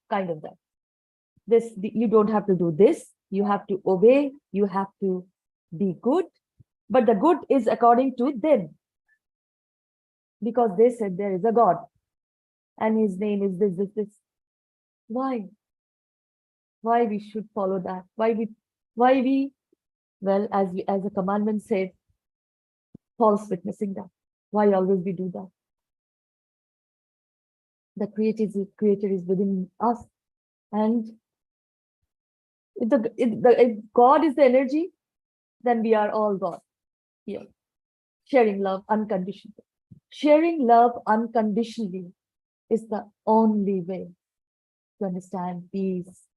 kind of that. You don't have to do this, you have to obey, you have to be good, but the good is according to them, because they said there is a God and his name is this. Why we should follow that? Why we well, as the commandment said, false witnessing that. Why always we do that? The creator is within us, and if God is the energy, then we are all God here, sharing love unconditionally. Sharing love unconditionally is the only way to understand peace,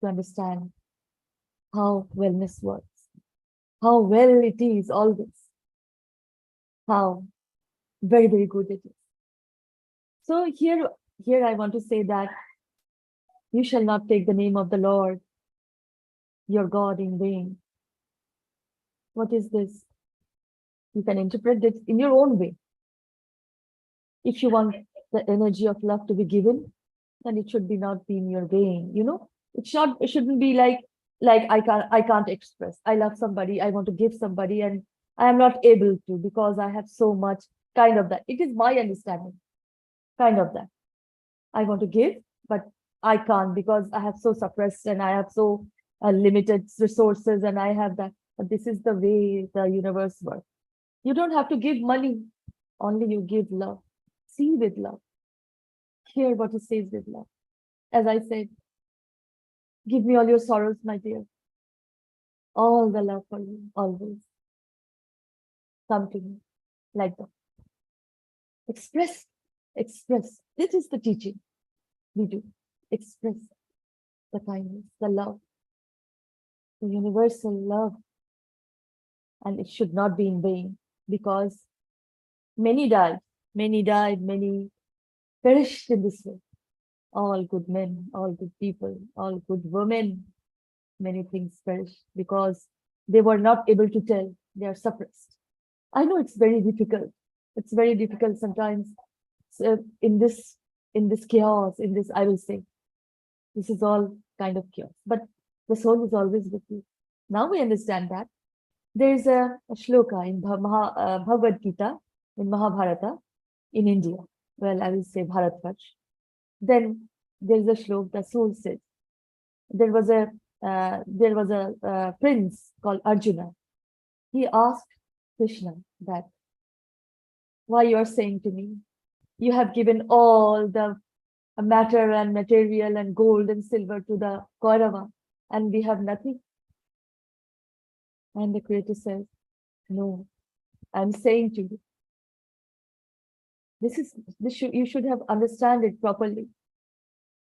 to understand how wellness works, how well it is always, how very, very good it is. So here I want to say that you shall not take the name of the Lord, your God, in vain. What is this? You can interpret it in your own way. If you want the energy of love to be given, then it should not be in your vain. It shouldn't be like I can't express. I love somebody, I want to give somebody, and I am not able to because I have so much, kind of that. It is my understanding, kind of that. I want to give, but I can't because I have so suppressed and I have so limited resources, and I have that. But this is the way the universe works. You don't have to give money, only you give love. See with love. Hear what it says with love. As I said, give me all your sorrows, my dear. All the love for you, always. Come to me like that. Express. This is the teaching we do. Express the kindness, the love, the universal love. And it should not be in vain, because many died, many perished in this way. All good men, all good people, all good women, many things perished because they were not able to tell. They are suppressed. I know it's very difficult. It's very difficult sometimes. So in this chaos, I will say, this is all kind of chaos. But the soul is always with you. Now we understand that. There is a shloka in Bhagavad Gita, in Mahabharata, in India. Well, I will say Bharatvarsh. Then there is a shloka, the soul says, there was a prince called Arjuna. He asked Krishna that, why you are saying to me, you have given all the matter and material and gold and silver to the Kaurava, and we have nothing. And the Creator says, no, I'm saying to you, you should have understand it properly.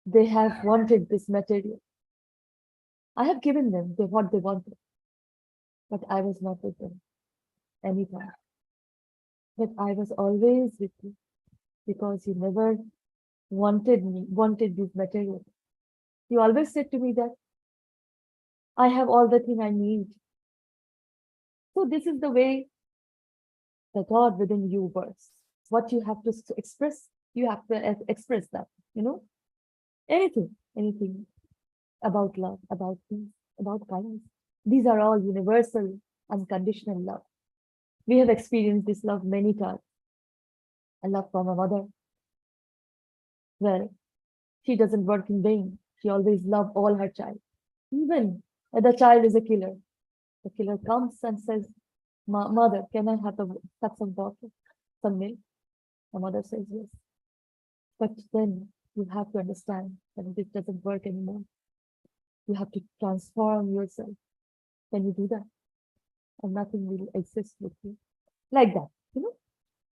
They have wanted this material. I have given them what they wanted, but I was not with them anytime. But I was always with you, because you never wanted this material. You always said to me that I have all the thing I need. So this is the way the God within you works. What you have to express, you have to express that, anything about love, about peace, about kindness. These are all universal, unconditional love. We have experienced this love many times. A love from a mother, where she doesn't work in vain. She always loves all her child. Even if the child is a killer, the killer comes and says, Mother, can I have some water, some milk? The mother says yes. But then you have to understand that this doesn't work anymore. You have to transform yourself. When you do that, and nothing will exist with you. Like that, you know.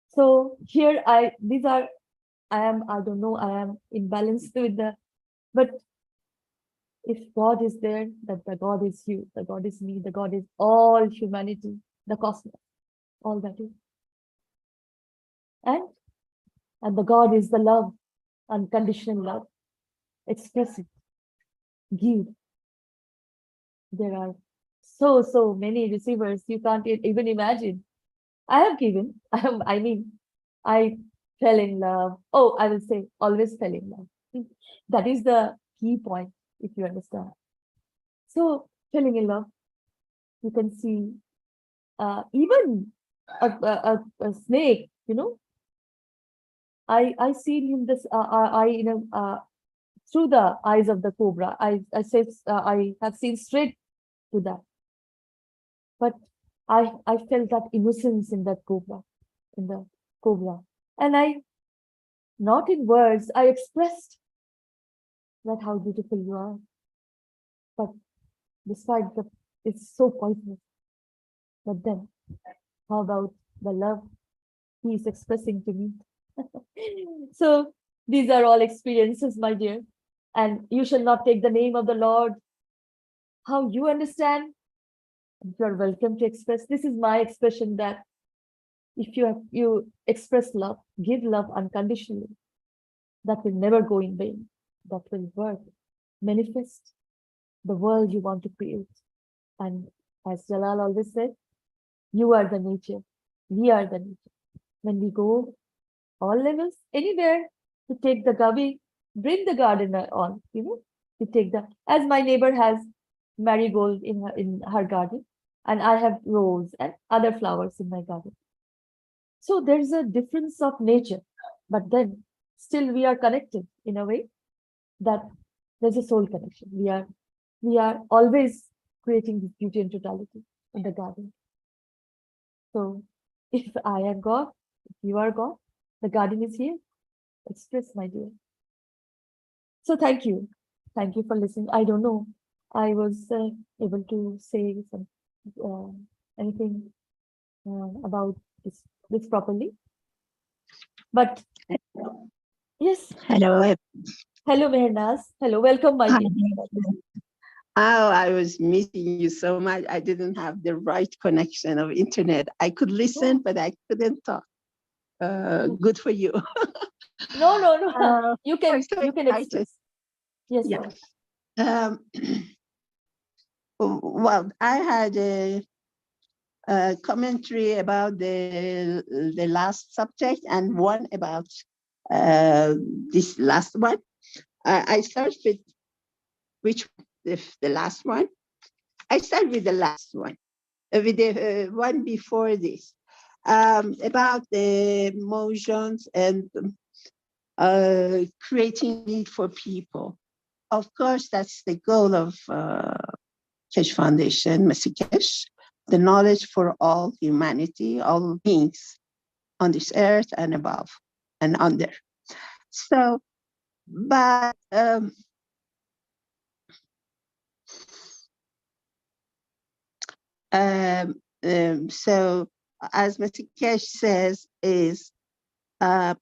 So here I don't know, I am imbalanced with but if God is there, that the God is you, the God is me, the God is all humanity, the cosmos, all that is. And the God is the love, unconditional love. Express it, give. There are so many receivers you can't even imagine. I have given, I fell in love. Oh, I will say always fell in love. That is the key point, if you understand. So falling in love, you can see even a snake, you know. I seen him through the eyes of the cobra. I have seen straight to that. But I felt that innocence in that cobra, and not in words, I expressed that how beautiful you are. But despite it's so poisonous. But then, how about the love he is expressing to me? So these are all experiences, my dear. And you shall not take the name of the Lord. How you understand? You're welcome to express. This is my expression, that if you express love, give love unconditionally, that will never go in vain. That will work, manifest the world you want to create. And as Jalal always said, you are the nature, we are the nature. When we go all levels, anywhere, to take the gabi, bring the gardener on, you know, to take as my neighbor has marigold in her garden, and I have rose and other flowers in my garden. So there's a difference of nature, but then still we are connected in a way that there's a soul connection. We are always creating this beauty and totality in the garden. So if I am God, if you are God, the garden is here. Express, my dear. So thank you for listening. I don't know, I was able to say some anything about this properly, but yes. Hello. Hello, Mehrnaz. Hello, welcome, my dear. Oh, I was missing you so much. I didn't have the right connection of internet. I could listen, but I couldn't talk. Good for you. No. You can express. Yes. Yeah. Well, I had a commentary about the last subject and one about this last one. I start with the last one. I start with the last one, with the one before this, about the emotions and creating need for people. Of course, that's the goal of Keshe Foundation, Mr. Keshe, the knowledge for all humanity, all beings on this earth and above and under. So, but so as Mr. Keshe says, is I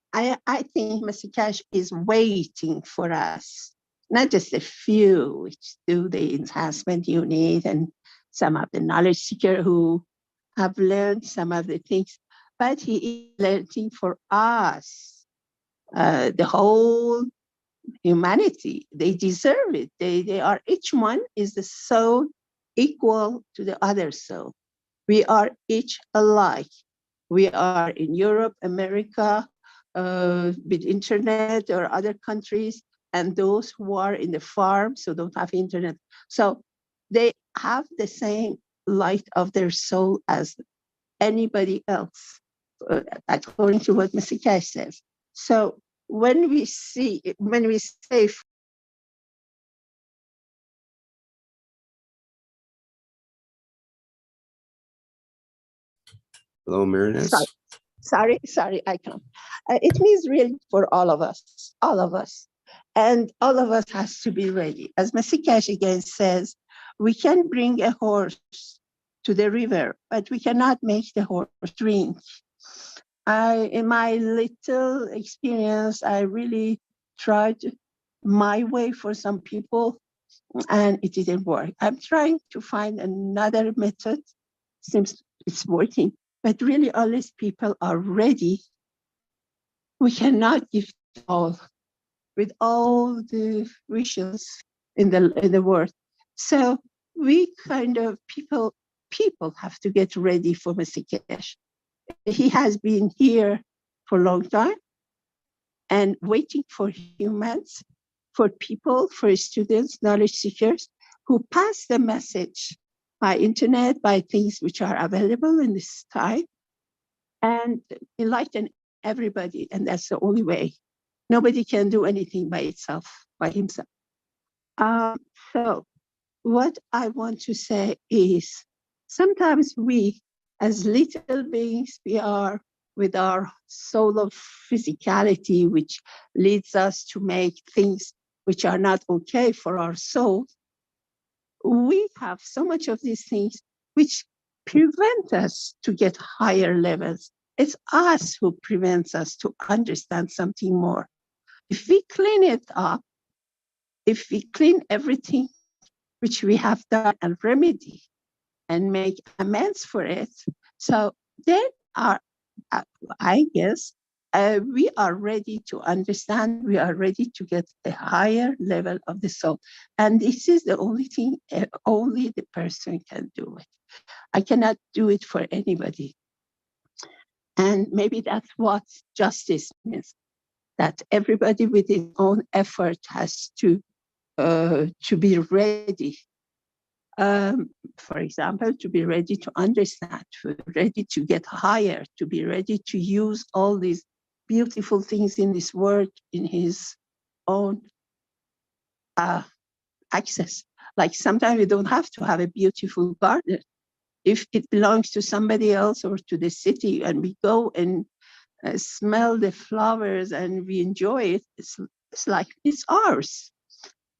think Mr. Keshe is waiting for us, not just a few which do the enhancement unit and some of the knowledge seeker who have learned some of the things, but he is learning for us, the whole humanity. They deserve it. They are, each one is the soul equal to the other soul. We are each alike. We are in Europe, America, with internet or other countries, and those who are in the farms who don't have internet. So they have the same light of their soul as anybody else, according to what Mr. Keshe says. So when we say, Hello, Marinette. sorry, I can't. It means really for all of us. And all of us has to be ready. As Mr. Keshe again says, we can bring a horse to the river, but we cannot make the horse drink. In my little experience, I really tried my way for some people, and it didn't work. I'm trying to find another method. Seems it's working, but really, unless people are ready, we cannot give all with all the wishes in the world. So we kind of people have to get ready for Mr. Keshe. He has been here for a long time and waiting for humans, for people, for students, knowledge seekers who pass the message by internet, by things which are available in this time, and enlighten everybody. And that's the only way. Nobody can do anything by itself, by himself. So what I want to say is sometimes we, as little beings we are, with our soul of physicality, which leads us to make things which are not okay for our soul, we have so much of these things which prevent us to get higher levels. It's us who prevents us to understand something more. If we clean it up, if we clean everything which we have done and remedy and make amends for it, so then I guess we are ready to understand, we are ready to get a higher level of the soul. And this is the only thing, only the person can do it. I cannot do it for anybody. And maybe that's what justice means, that everybody with his own effort has to be ready. For example, to be ready to understand, to be ready to get higher, to be ready to use all these beautiful things in this world in his own access. Like sometimes we don't have to have a beautiful garden. If it belongs to somebody else or to the city and we go and smell the flowers and we enjoy it, it's like it's ours.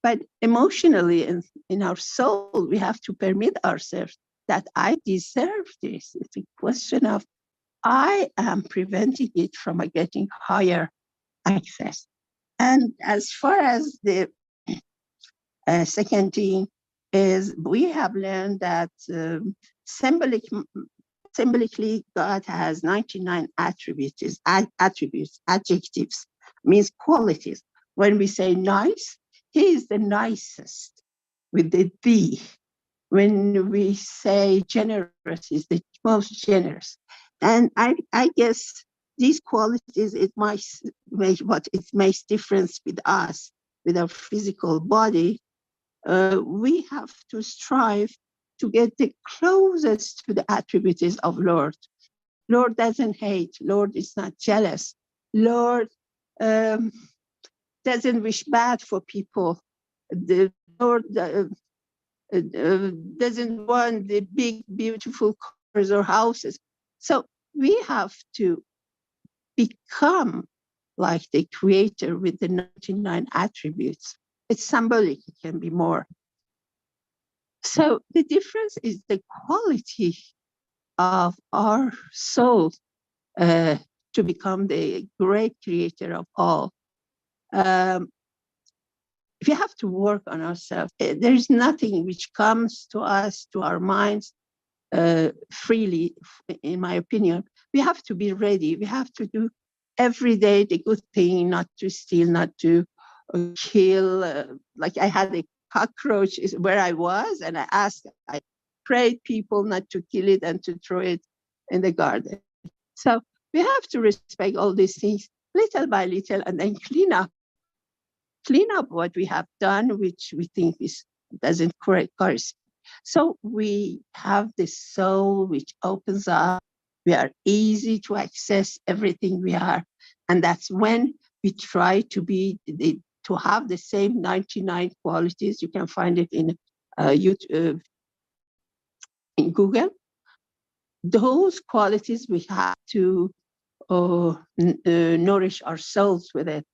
But emotionally, in our soul, we have to permit ourselves that I deserve this. It's a question of I am preventing it from getting higher access. And as far as the second thing is, we have learned that symbolically, God has 99 attributes, adjectives, means qualities. When we say nice, he is the nicest with the D. When we say generous, he's the most generous. And I guess these qualities, it might make what it makes difference with us, with our physical body. We have to strive to get the closest to the attributes of Lord. Lord doesn't hate. Lord is not jealous. Lord doesn't wish bad for people. The Lord doesn't want the big, beautiful cars or houses. So we have to become like the creator with the 99 attributes. It's symbolic, it can be more. So the difference is the quality of our soul to become the great creator of all. We have to work on ourselves. There's nothing which comes to us, to our minds, freely, in my opinion. We have to be ready. We have to do every day the good thing, not to steal, not to kill. Like I had a cockroach where I was, and I prayed people not to kill it and to throw it in the garden. So we have to respect all these things little by little and then clean up what we have done, which we think doesn't correspond. So we have this soul which opens up. We are easy to access everything we are. And that's when we try to to have the same 99 qualities. You can find it in YouTube, in Google. Those qualities we have to nourish ourselves with it.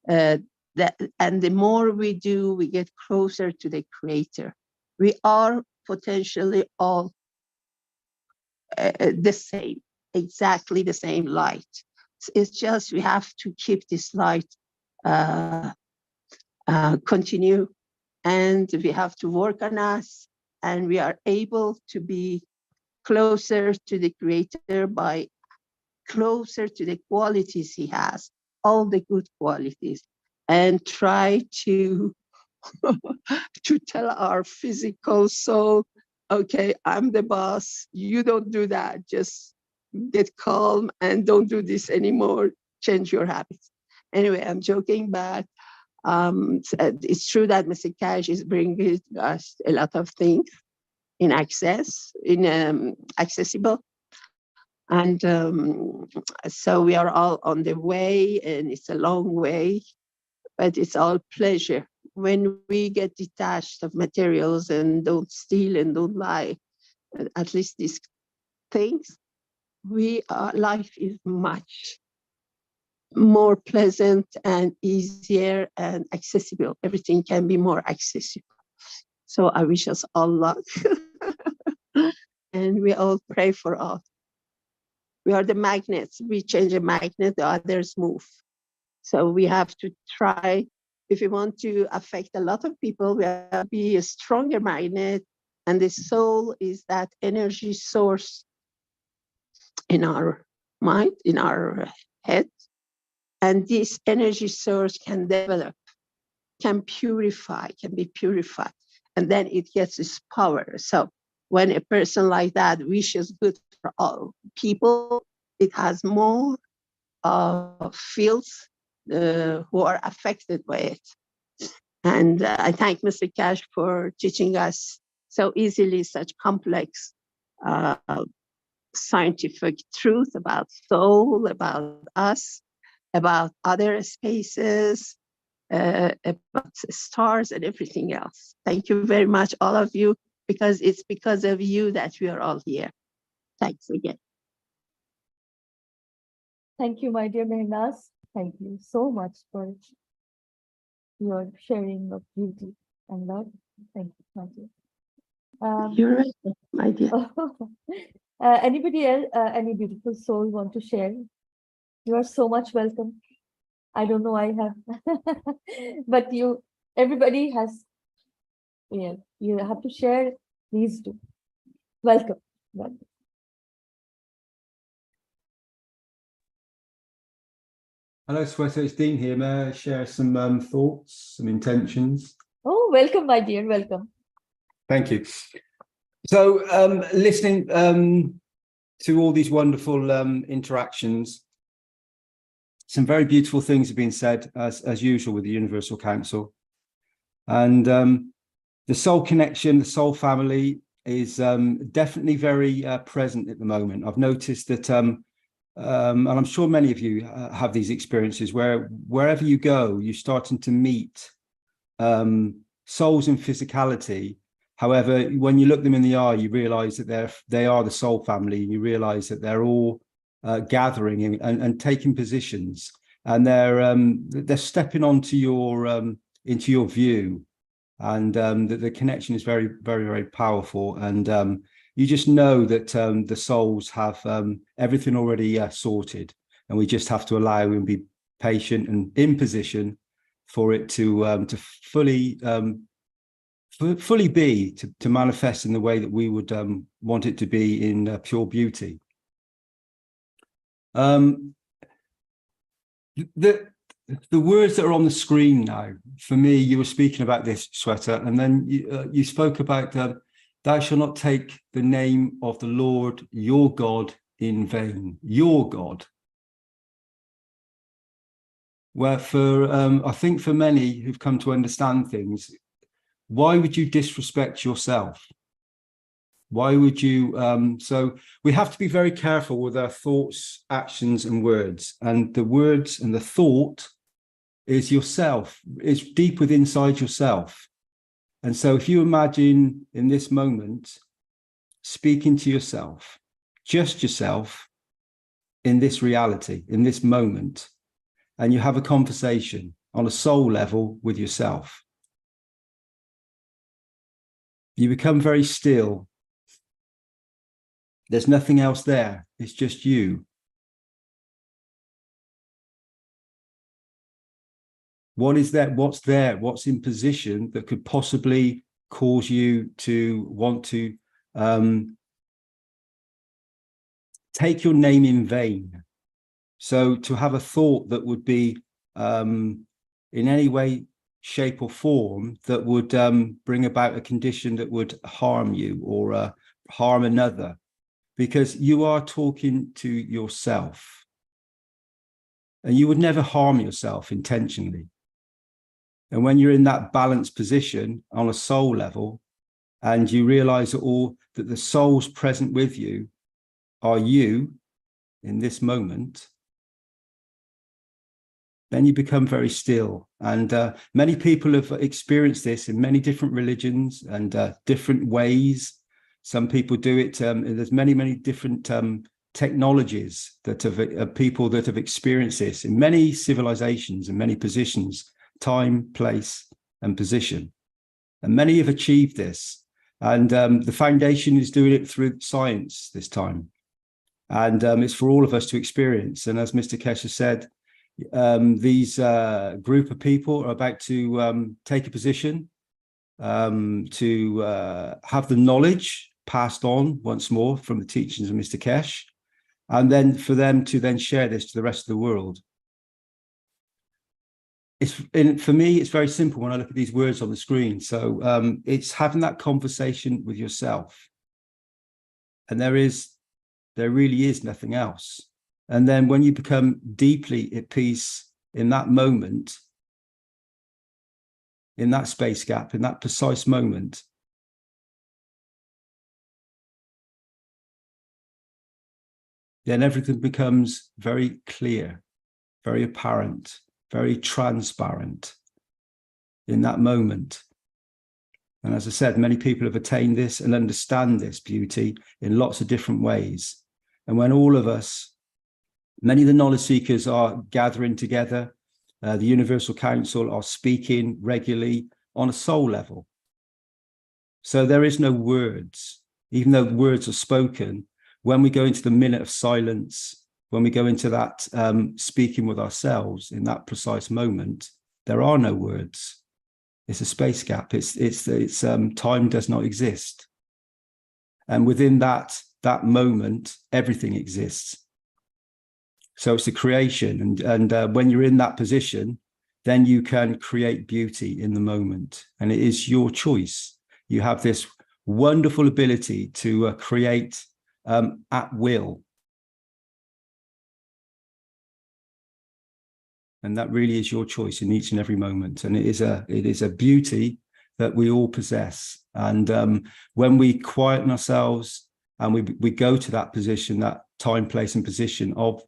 And the more we do, we get closer to the Creator. We are potentially all the same, exactly the same light. It's just we have to keep this light continue, and we have to work on us, and we are able to be closer to the Creator by closer to the qualities He has, all the good qualities, and try to to tell our physical soul, okay, I'm the boss, you don't do that, just get calm and don't do this anymore, change your habits. Anyway, I'm joking, but it's true that Mr. Keshe is bringing us a lot of things in accessible. And so we are all on the way, and it's a long way, but it's all pleasure. When we get detached of materials and don't steal and don't lie, at least these things, life is much more pleasant and easier and accessible. Everything can be more accessible. So I wish us all luck. And we all pray for all. We are the magnets. We change a magnet, the others move. So we have to try, if we want to affect a lot of people, we have to be a stronger magnet. And the soul is that energy source in our mind, in our head. And this energy source can develop, can purify, can be purified. And then it gets its power. So when a person like that wishes good for all people, it has more fields who are affected by it. And I thank Mr. Keshe for teaching us so easily such complex scientific truth about soul, about us, about other spaces, about stars and everything else. Thank you very much, all of you, because it's because of you that we are all here. Thanks again. Thank you, my dear Mehnas. Thank you so much for your sharing of beauty and love. Thank you, my dear. You're right, my dear. Anybody else, any beautiful soul want to share? You are so much welcome. I don't know, I have, but everybody has, yeah, you have to share, please do. Welcome. Welcome. Hello, Sweta, it's Dean here. May I share some thoughts, some intentions? Oh, welcome, my dear, welcome. Thank you. So, listening to all these wonderful interactions, some very beautiful things have been said, as usual, with the Universal Council. And the soul connection, the soul family is definitely very present at the moment. I've noticed that, and I'm sure many of you have these experiences where wherever you go, you're starting to meet souls in physicality. However, when you look them in the eye, you realize that they are the soul family, and you realize that they're all gathering and taking positions, and they're stepping onto your into your view, and the connection is very, very, very powerful. And you just know that the souls have everything already sorted, and we just have to allow and be patient and in position for it to fully be, to manifest in the way that we would want it to be in pure beauty. The words that are on the screen now, for me, you were speaking about this, Sweta, and then you spoke about thou shalt not take the name of the Lord your God in vain. Your God. Where I think for many who've come to understand things, why would you disrespect yourself? Why would you? So we have to be very careful with our thoughts, actions, and words. And the words and the thought is yourself, is deep within inside yourself. And so if you imagine in this moment, speaking to yourself, just yourself in this reality, in this moment, and you have a conversation on a soul level with yourself, you become very still. There's nothing else there. It's just you. What is that? What's there? What's in position that could possibly cause you to want to take your name in vain? So to have a thought that would be in any way, shape or form that would bring about a condition that would harm you or harm another, because you are talking to yourself and you would never harm yourself intentionally. And when you're in that balanced position on a soul level and you realize that the souls present with you are you in this moment, then you become very still. And many people have experienced this in many different religions and different ways. Some people do it, there's many different technologies that have people that have experienced this in many civilizations and many positions, time, place, and position. And many have achieved this. And the foundation is doing it through science this time. And it's for all of us to experience. And as Mr. Keshe said, these group of people are about to take a position to have the knowledge passed on once more from the teachings of Mr. Keshe, and then for them to then share this to the rest of the world. For me, it's very simple when I look at these words on the screen. So it's having that conversation with yourself. And there really is nothing else. And then when you become deeply at peace in that moment, in that space gap, in that precise moment, then everything becomes very clear, very apparent, very transparent in that moment. And as I said, many people have attained this and understand this beauty in lots of different ways. And when all of us, many of the knowledge seekers are gathering together, the Universal Council are speaking regularly on a soul level. So there is no words, even though words are spoken. When we go into the minute of silence, when we go into that speaking with ourselves in that precise moment, there are no words. It's a space gap. It's time does not exist. And within that moment, everything exists. So it's a creation. And when you're in that position, then you can create beauty in the moment. And it is your choice. You have this wonderful ability to create at will. And that really is your choice in each and every moment. And it is a beauty that we all possess. And when we quieten ourselves and we go to that position, that time, place, and position of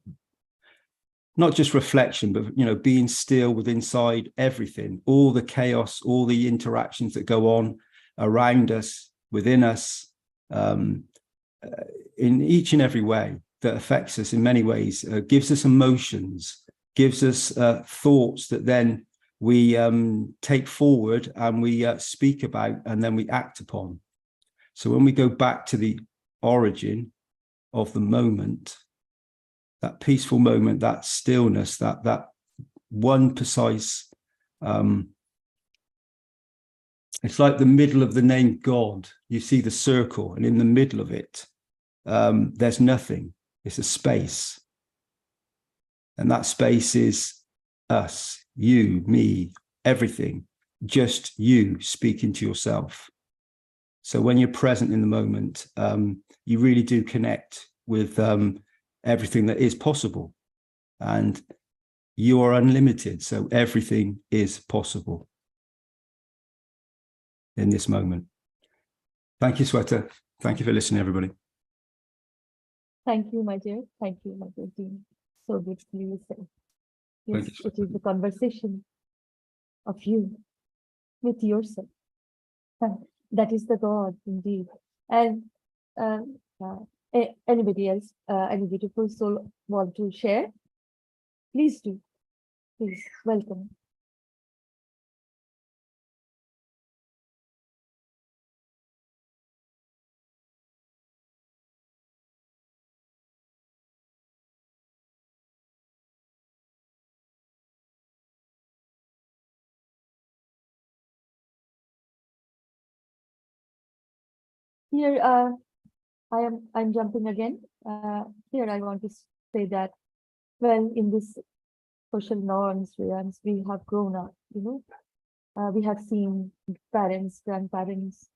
not just reflection, but being still with inside everything, all the chaos, all the interactions that go on around us, within us, in each and every way that affects us in many ways, gives us emotions, gives us thoughts that then we take forward and we speak about and then we act upon. So when we go back to the origin of the moment, that peaceful moment, that stillness, that one precise, it's like the middle of the name God. You see the circle, and in the middle of it, there's nothing. It's a space. And that space is us, you, me, everything, just you speaking to yourself. So when you're present in the moment, you really do connect with everything that is possible. And you are unlimited, so everything is possible in this moment. Thank you, Sweta. Thank you for listening, everybody. Thank you, my dear. Thank you, my dear Dean. So beautifully said. Yes, Thank you. it is the conversation of you with yourself. That is the God indeed. And anybody else, any beautiful soul want to share? Please do. Please, welcome. Here, I'm jumping again. Here, I want to say that, well, in this social norms, we have grown up, we have seen parents, grandparents,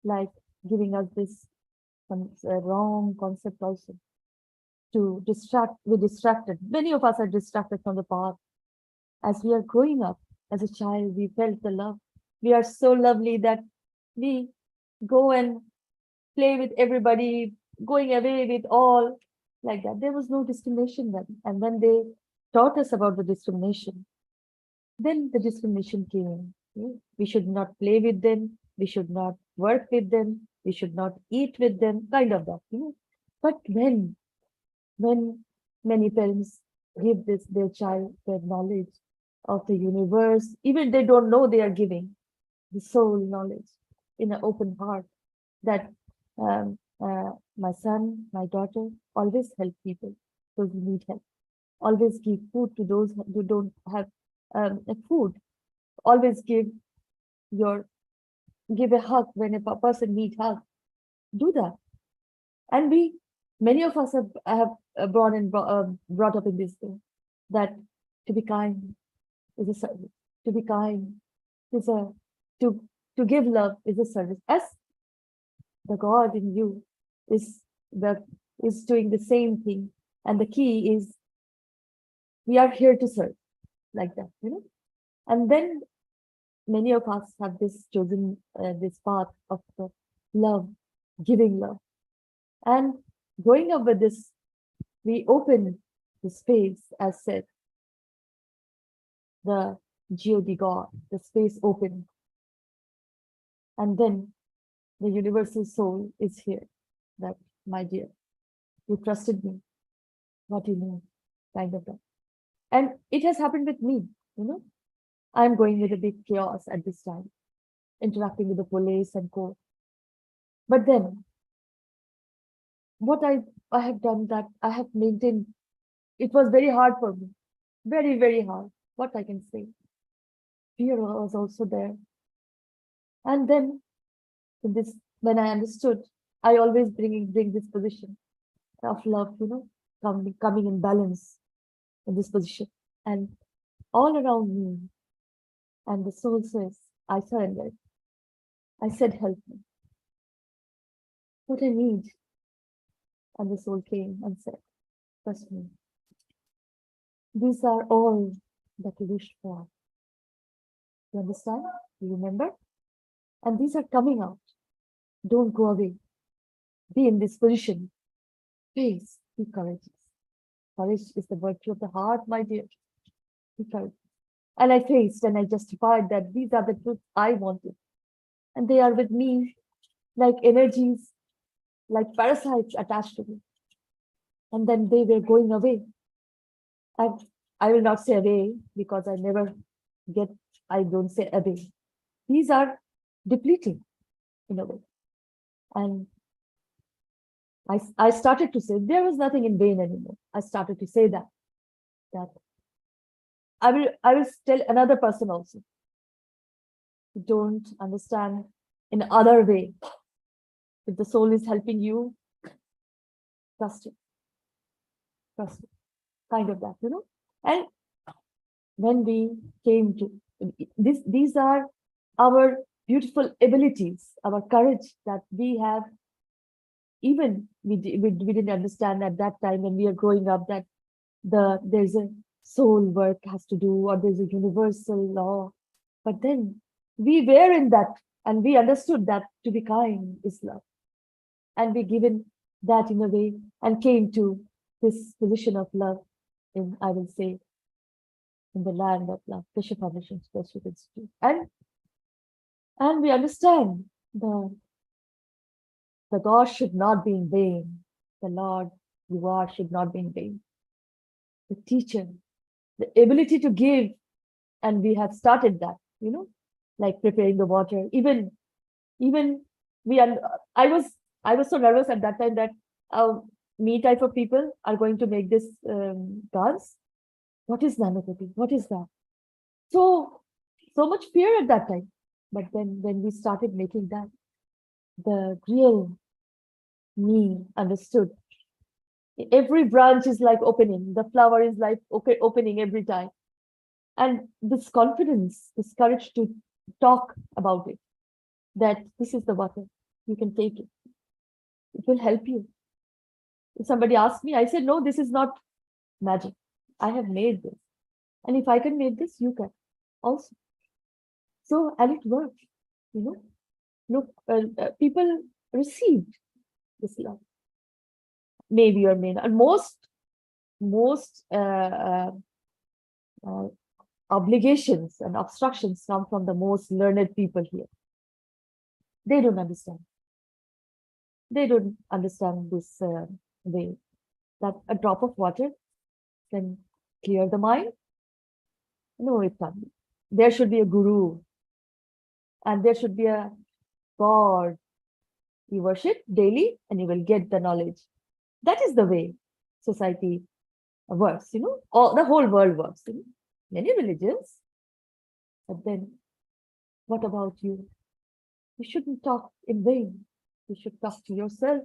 like giving us this wrong concept also to distract. We're distracted. Many of us are distracted from the path. As we are growing up, as a child, we felt the love. We are so lovely that we go and play with everybody, going away with all like that. There was no discrimination then. And when they taught us about the discrimination, then the discrimination came. We should not play with them. We should not work with them. We should not eat with them, kind of that. But when many parents give their child their knowledge of the universe, even they don't know they are giving the soul knowledge in an open heart, that my son, my daughter, always help people, those who need help. Always give food to those who don't have food. Always give a hug when a person needs hug. Do that. And many of us have brought up in this thing, that to be kind is a service. To be kind is to give love is a service. As the God in you is doing the same thing, and the key is we are here to serve, like that, And then many of us have chosen this path of love, giving love, and growing up with this, we open the space, as said, the God, the space open, and then the universal soul is here. That, my dear, you trusted me, what you know, kind of that. And it has happened with me, I'm going with a big chaos at this time, interacting with the police and court. But then, what I have done, that I have maintained, it was very hard for me, very, very hard. What I can say, fear was also there. And then, when I understood, I always bring this position of love, coming in balance in this position, and all around me. And the soul says, I surrendered. I said, help me. What I need. And the soul came and said, trust me. These are all that you wished for. You understand? You remember? And these are coming out. Don't go away. Be in this position. Face. Be courageous. Courage is the virtue of the heart, my dear. Be courageous. And I faced and I justified that these are the truths I wanted. And they are with me like energies, like parasites attached to me. And then they were going away. I will not say away, because I don't say away. These are depleting in a way. And I started to say there was nothing in vain anymore. I started to say that I will tell another person also. Don't understand in other way. If the soul is helping you, trust it. Trust it. Kind of that, And when we came to these are our beautiful abilities, our courage that we have. Even we didn't understand at that time when we are growing up that there's a soul work has to do, or there's a universal law. But then we were in that, and we understood that to be kind is love. and be given that in a way, and came to this position of love in, I will say, in the land of love, Keshe Foundation, Spaceship Institute. And we understand the God should not be in vain. The Lord you are should not be in vain. The teacher, the ability to give, and we have started that, you know, like preparing the water. Even we are. I was so nervous at that time that me type of people are going to make this dance. What is nano-technology? What is that? So much fear at that time. But then when we started making that, the real me understood. Every branch is like opening. The flower is like opening every time. And this confidence, this courage to talk about it, that this is the water, you can take it. It will help you. If somebody asks me, I said, no, this is not magic. I have made this. And if I can make this, you can also. So, and it worked, you know. Look, people received this love. Maybe or may not. Most obligations and obstructions come from the most learned people here. They don't understand. They don't understand this way that a drop of water can clear the mind. No, it can't be. There should be a guru, and there should be a God you worship daily, and you will get the knowledge. That is the way society works, you know, or the whole world works. You know? Many religions, but then what about you? You shouldn't talk in vain. You should talk to yourself,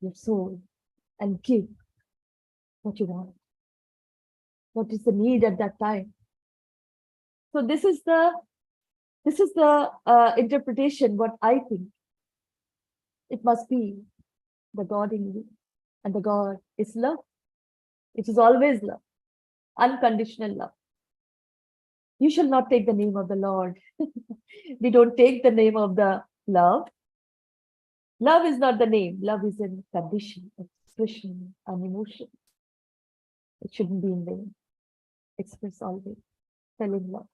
your soul, and give what you want. What is the need at that time? So this is the interpretation. What I think it must be the God in you, and the God is love. It is always love, unconditional love. You shall not take the name of the Lord. We don't take the name of the love. Love is not the name. Love is a condition, expression, an emotion. It shouldn't be in vain. Express always, telling love.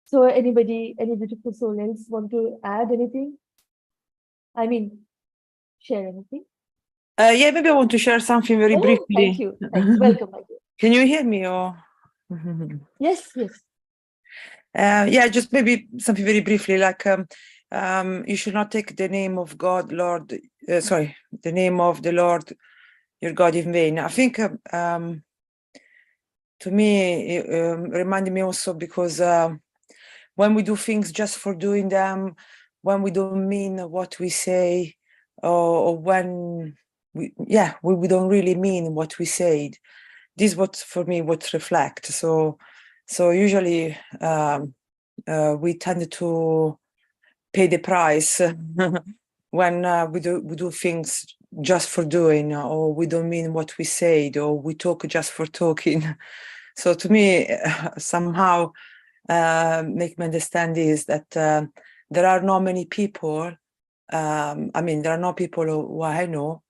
So anybody, any beautiful soul else want to add anything? I mean, share anything? Yeah, maybe I want to share something very briefly. Thank you. Thanks. Welcome, my dear. Can you hear me? Or yes, yes. Yeah, just maybe something very briefly, like you should not take the name of God, Lord. Sorry, the name of the Lord, your God, in vain. I think to me, it reminded me also because when we do things just for doing them, when we don't mean what we say, or when we don't really mean what we said, this is what for me what reflect. So usually we tend to pay the price when we do things just for doing, or we don't mean what we said, or we talk just for talking. So to me, somehow make me understand is that there are not many people. I mean, there are no people who I know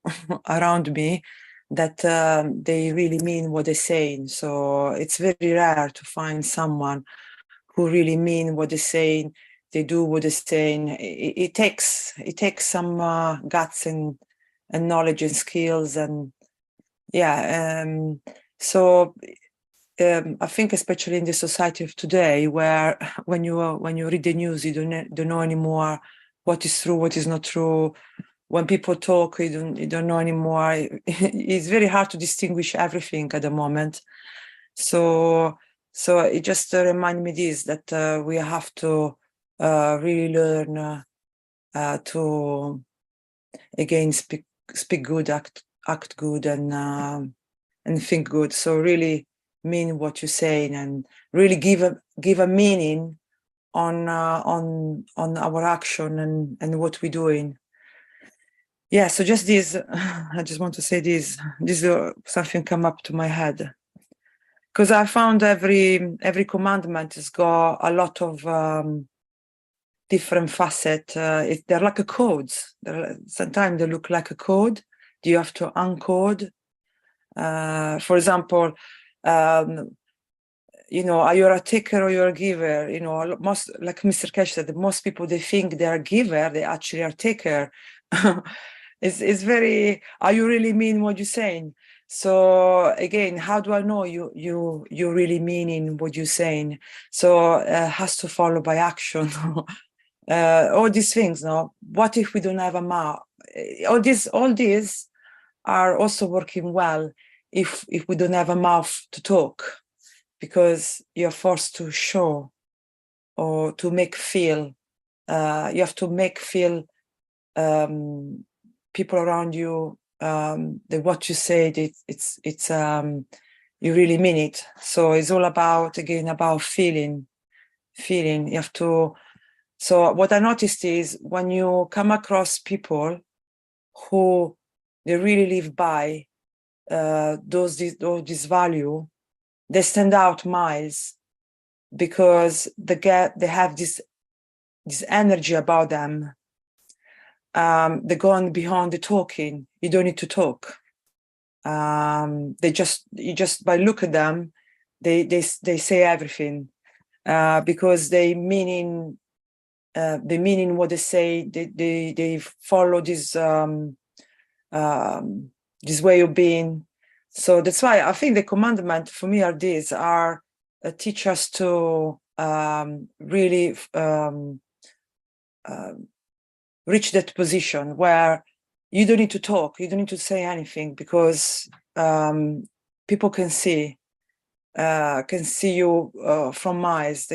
around me that they really mean what they're saying. So it's very rare to find someone who really mean what they're saying. They do what they're saying. It takes some guts and knowledge and skills, and so I think especially in the society of today, where when you read the news, you don't know anymore what is true, what is not true. When people talk, you don't know anymore. It's very hard to distinguish everything at the moment. So it just reminds me this, that we have to really learn to again speak good, act good, and think good. So really mean what you're saying, and really give a meaning on our action and what we're doing. Yeah, so just this, I just want to say this something come up to my head, because I found every commandment has got a lot of different facets. They're like a codes. Sometimes they look like a code. You have to uncode. For example, you know, are you a taker or you're a giver? You know, most, like Mr. Keshe said, most people, they think they're a giver, they actually are taker. It's very, are you really mean what you're saying? So again, how do I know you really meaning what you're saying? So has to follow by action. All these things, no? What if we don't have a mouth? All these are also working well if we don't have a mouth to talk, because you're forced to show or to make feel. You have to make feel people around you that what you said, it's you really mean it. So it's all about, again, about feeling. You have to. So what I noticed is when you come across people who they really live by this value, they stand out miles, because they have this energy about them. They're going beyond the talking. You don't need to talk. You just by look at them, they say everything, because they meaning what they say. They follow this this way of being. So that's why I think the commandment for me are teach us to really reach that position where you don't need to talk, you don't need to say anything, because people can see you from miles.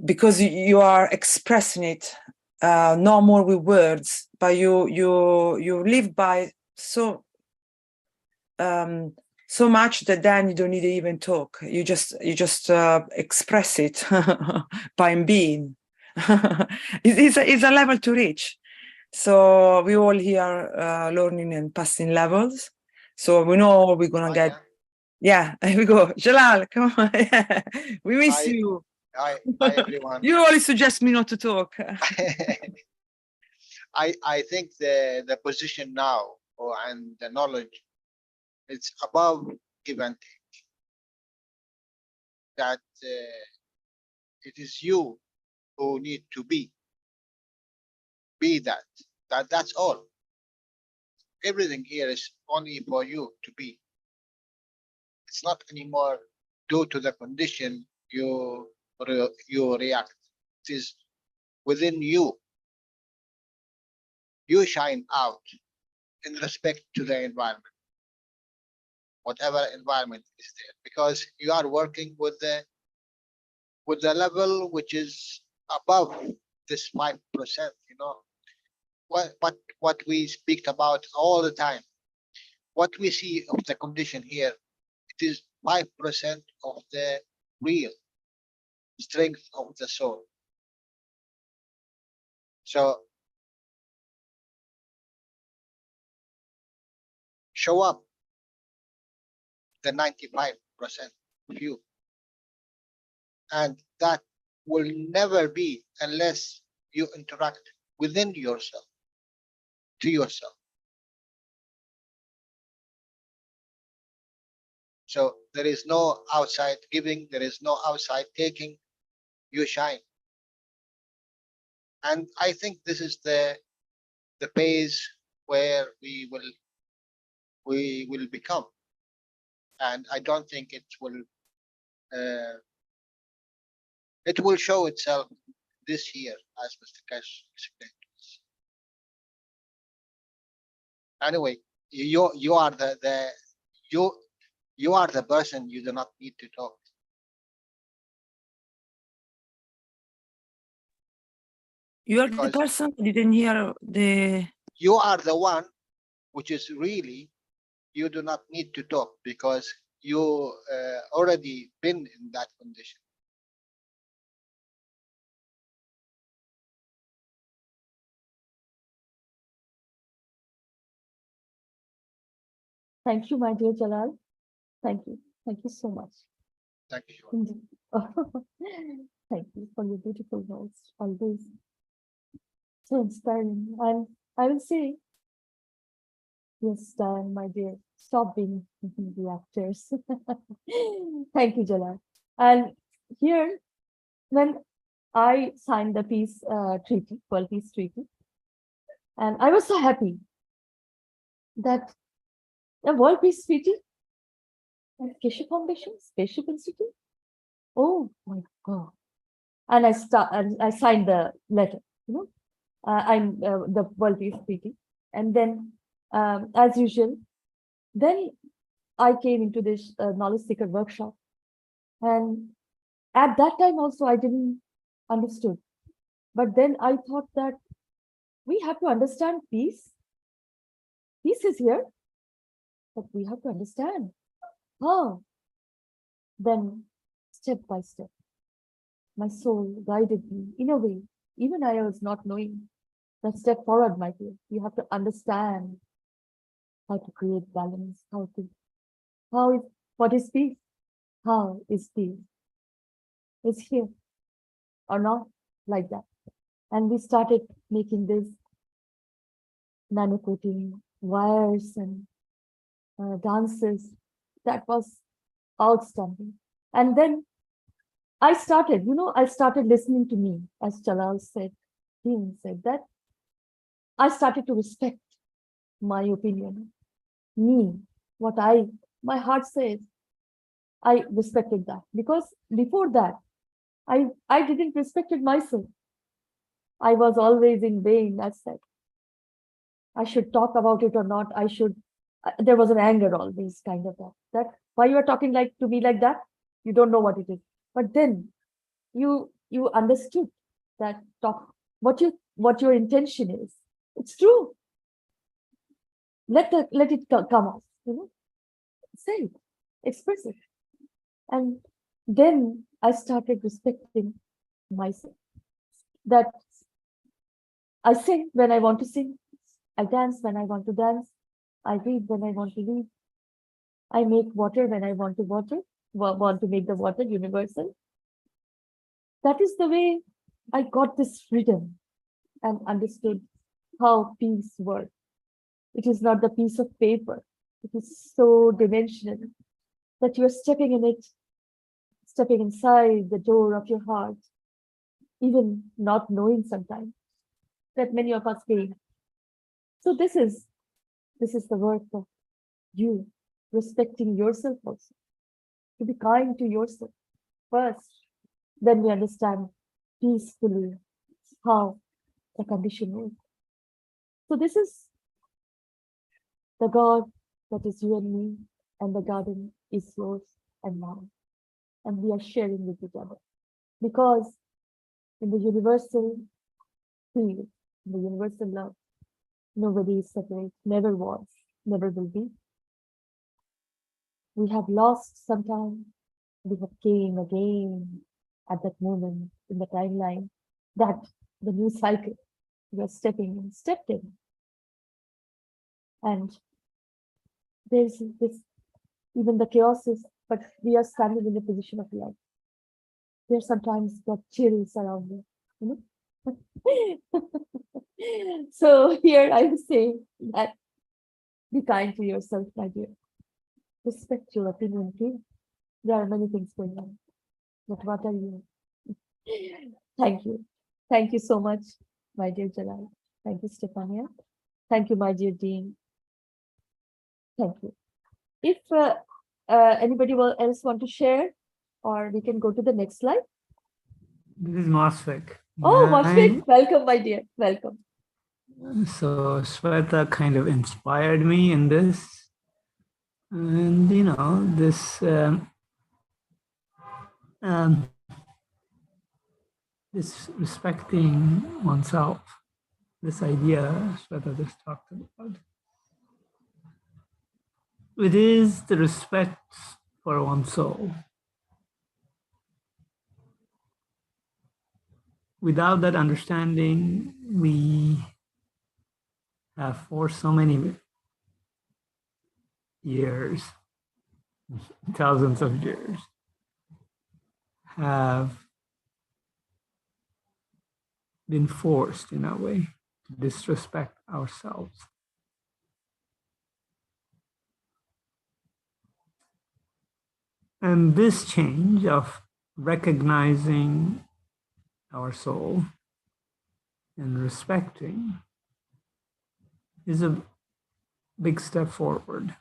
Because you are expressing it, no more with words, but you live by so much that then you don't need to even talk. You just express it by being. It's a level to reach. So we all here learning and passing levels. So we know we're gonna get. Yeah, here we go. Jalal, come on. We miss you. Hi everyone. You always suggest me not to talk. I think the position now and the knowledge, it's above give and take. That it is you who need to be that. That's all. Everything here is only for you to be. It's not anymore due to the condition you react. It is within you. You shine out in respect to the environment, whatever environment is there, because you are working with the level which is above this 5%. You know what we speak about all the time. What we see of the condition here, it is 5% of the real strength of the soul. So show up the 95% of you, and that will never be unless you interact within yourself, to yourself. So there is no outside giving, there is no outside taking. You shine. And I think this is the phase where we will become. And I don't think it will show itself this year, as Mr. Keshe explained to us. Anyway, you are you are the person. You do not need to talk. You are the person. Didn't hear the. You are the one, which is really, you do not need to talk, because you already been in that condition. Thank you, my dear Jalal. Thank you. Thank you so much. Thank you. Indeed. Thank you for for your beautiful words. Always so inspiring. And I will say, yes, Diane, my dear, stop being reactors. Thank you, Jalal. And here, when I signed the peace treaty, World Peace Treaty, and I was so happy that the World Peace Treaty and Keshe Foundation, Spaceship Institute. Oh my God! And I signed the letter. You know, I'm the World Peace Treaty, and then, as usual, then I came into this knowledge seeker workshop, and at that time also I didn't understood, but then I thought that we have to understand peace. Peace is here, but we have to understand how. Then, step by step, my soul guided me in a way, even I was not knowing. That step forward, my dear. You have to understand how to create balance, what is peace? How is peace? It's here or not, like that. And we started making this nano-coating wires and dances. That was outstanding. And then I started listening to me, as Jalal said, he said that I started to respect my opinion, me, my heart says. I respected that, because before that, I didn't respected myself. I was always in vain, as said. I should talk about it or not. There was an anger always, kind of that why you are talking to me like that? You don't know what it is. But then you understood that what your intention is. It's true. Let it come out, say it, express it. And then I started respecting myself, that I sing when I want to sing, I dance when I want to dance, I read when I want to read, I make water when I want to make the water universal. That is the way I got this freedom and understood how peace works. It is not the piece of paper. It is so dimensional that you are stepping in it, stepping inside the door of your heart, even not knowing sometimes that many of us fail. So this is the work of you, respecting yourself also, to be kind to yourself first. Then we understand peacefully how the condition works. So this is the God that is you and me, and the garden is yours and mine. And we are sharing with each other. Because in the universal field, in the universal love, nobody is separate, never was, never will be. We have lost some time, we have came again at that moment in the timeline, that the new cycle we are stepped in. And there's this, even the chaos is, but we are standing in the position of love. There's sometimes got chills around you, So here I would say that be kind to yourself, my dear. Respect your opinion too. There are many things going on. But what are you? Thank you. Thank you so much, my dear Jalal. Thank you, Stefania. Thank you, my dear Dean. Thank you. If anybody else want to share, or we can go to the next slide. This is Masvik. Oh, Masvik, welcome, my dear. Welcome. So Shweta kind of inspired me in this. And, this this respecting oneself, this idea Shweta just talked about. It is the respect for one's soul. Without that understanding, we have for so many years, thousands of years, have been forced in a way to disrespect ourselves. And this change of recognizing our soul and respecting is a big step forward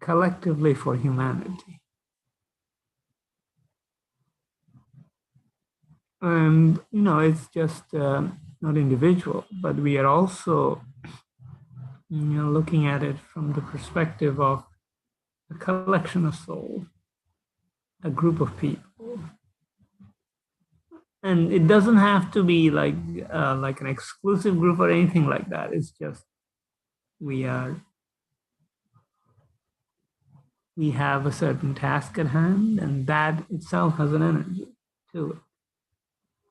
collectively for humanity. And, you know, it's just not individual, but we are also, you know, looking at it from the perspective of a collection of souls, a group of people. And it doesn't have to be like an exclusive group or anything like that. It's just we have a certain task at hand, and that itself has an energy to it.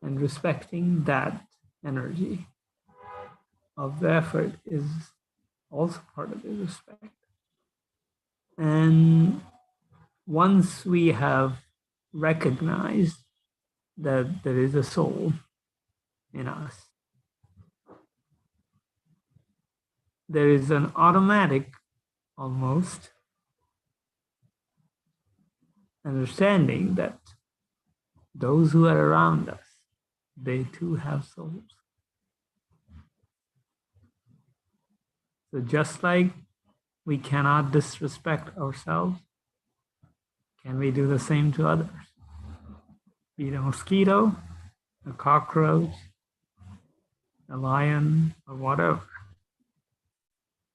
And respecting that energy of the effort is also part of the respect. And once we have recognized that there is a soul in us, there is an automatic, almost, understanding that those who are around us, they too have souls. So just like we cannot disrespect ourselves, can we do the same to others? Be it a mosquito, a cockroach, a lion, or whatever,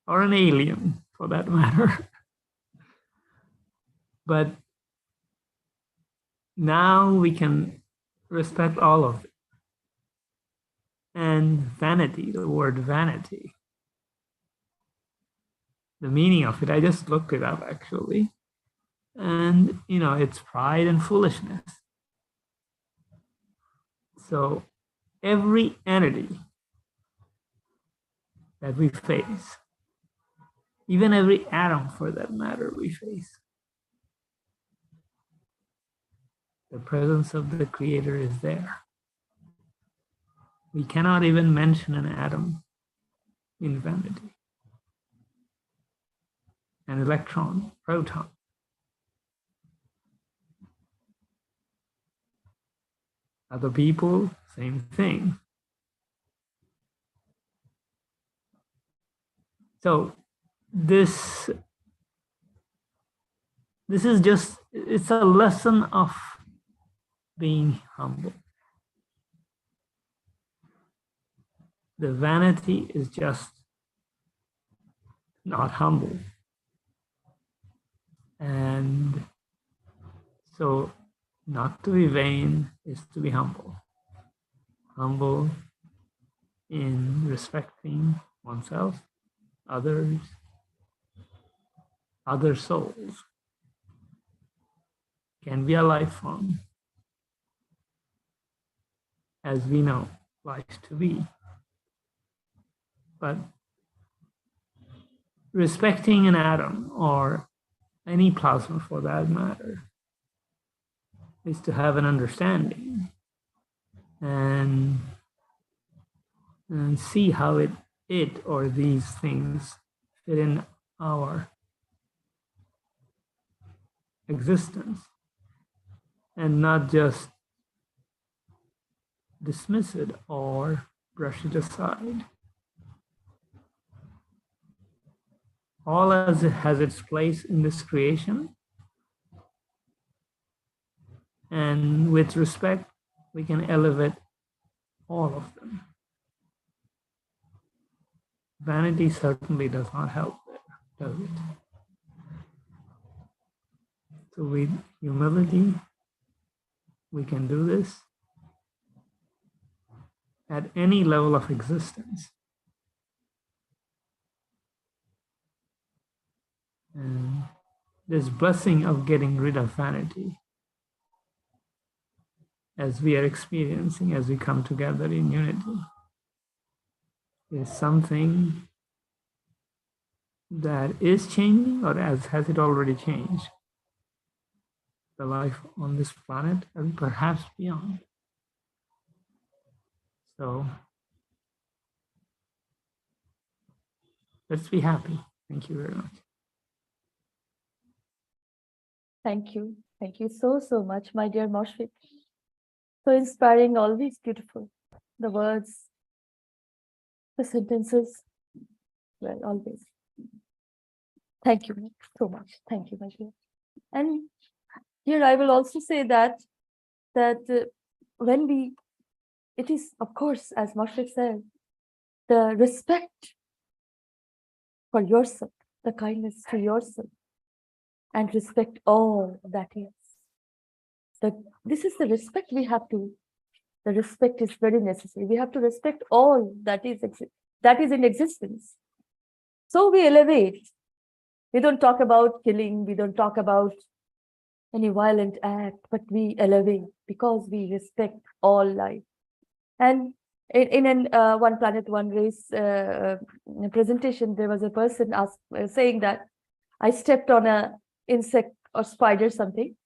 or an alien for that matter. But now we can respect all of it. And vanity, the word vanity, the meaning of it, I just looked it up actually. And, you know, it's pride and foolishness. So every entity that we face, even every atom for that matter we face, the presence of the Creator is there. We cannot even mention an atom in vanity. An electron, proton. Other people, same thing. So this is just, it's a lesson of being humble. The vanity is just not humble. And so not to be vain is to be humble. Humble in respecting oneself, others, other souls. Can be a life form, as we know life to be. But respecting an atom or any plasma for that matter is to have an understanding and see how it or these things fit in our existence, and not just dismiss it or brush it aside. All as it has its place in this creation, and with respect, we can elevate all of them. Vanity certainly does not help there, does it? So with humility, we can do this at any level of existence. And this blessing of getting rid of vanity, as we are experiencing as we come together in unity, is something that is changing, or has it already changed the life on this planet and perhaps beyond. So let's be happy. Thank you very much. Thank you. Thank you so, so much, my dear Moshfik. So inspiring, always beautiful. The words, the sentences, well, always. Thank you so much. Thank you, my dear. And here I will also say that when we, it is, of course, as Moshfik said, the respect for yourself, the kindness to yourself, and respect all that is. This is the respect we have to. The respect is very necessary. We have to respect all that is in existence. So we elevate. We don't talk about killing. We don't talk about any violent act, but we elevate because we respect all life. And in an One Planet, One Race presentation, there was a person saying that I stepped on an insect or spider something,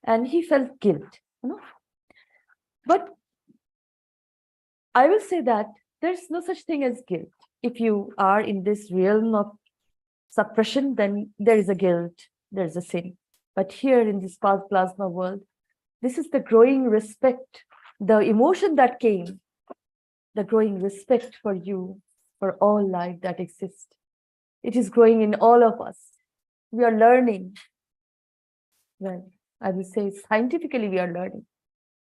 and he felt guilt. But I will say that there's no such thing as guilt. If you are in this realm of suppression, then there is a guilt, there's a sin. But here in this plasma world, this is the growing respect, the emotion that came, the growing respect for you, for all life that exists. It is growing in all of us. We are learning. Well, I will say scientifically we are learning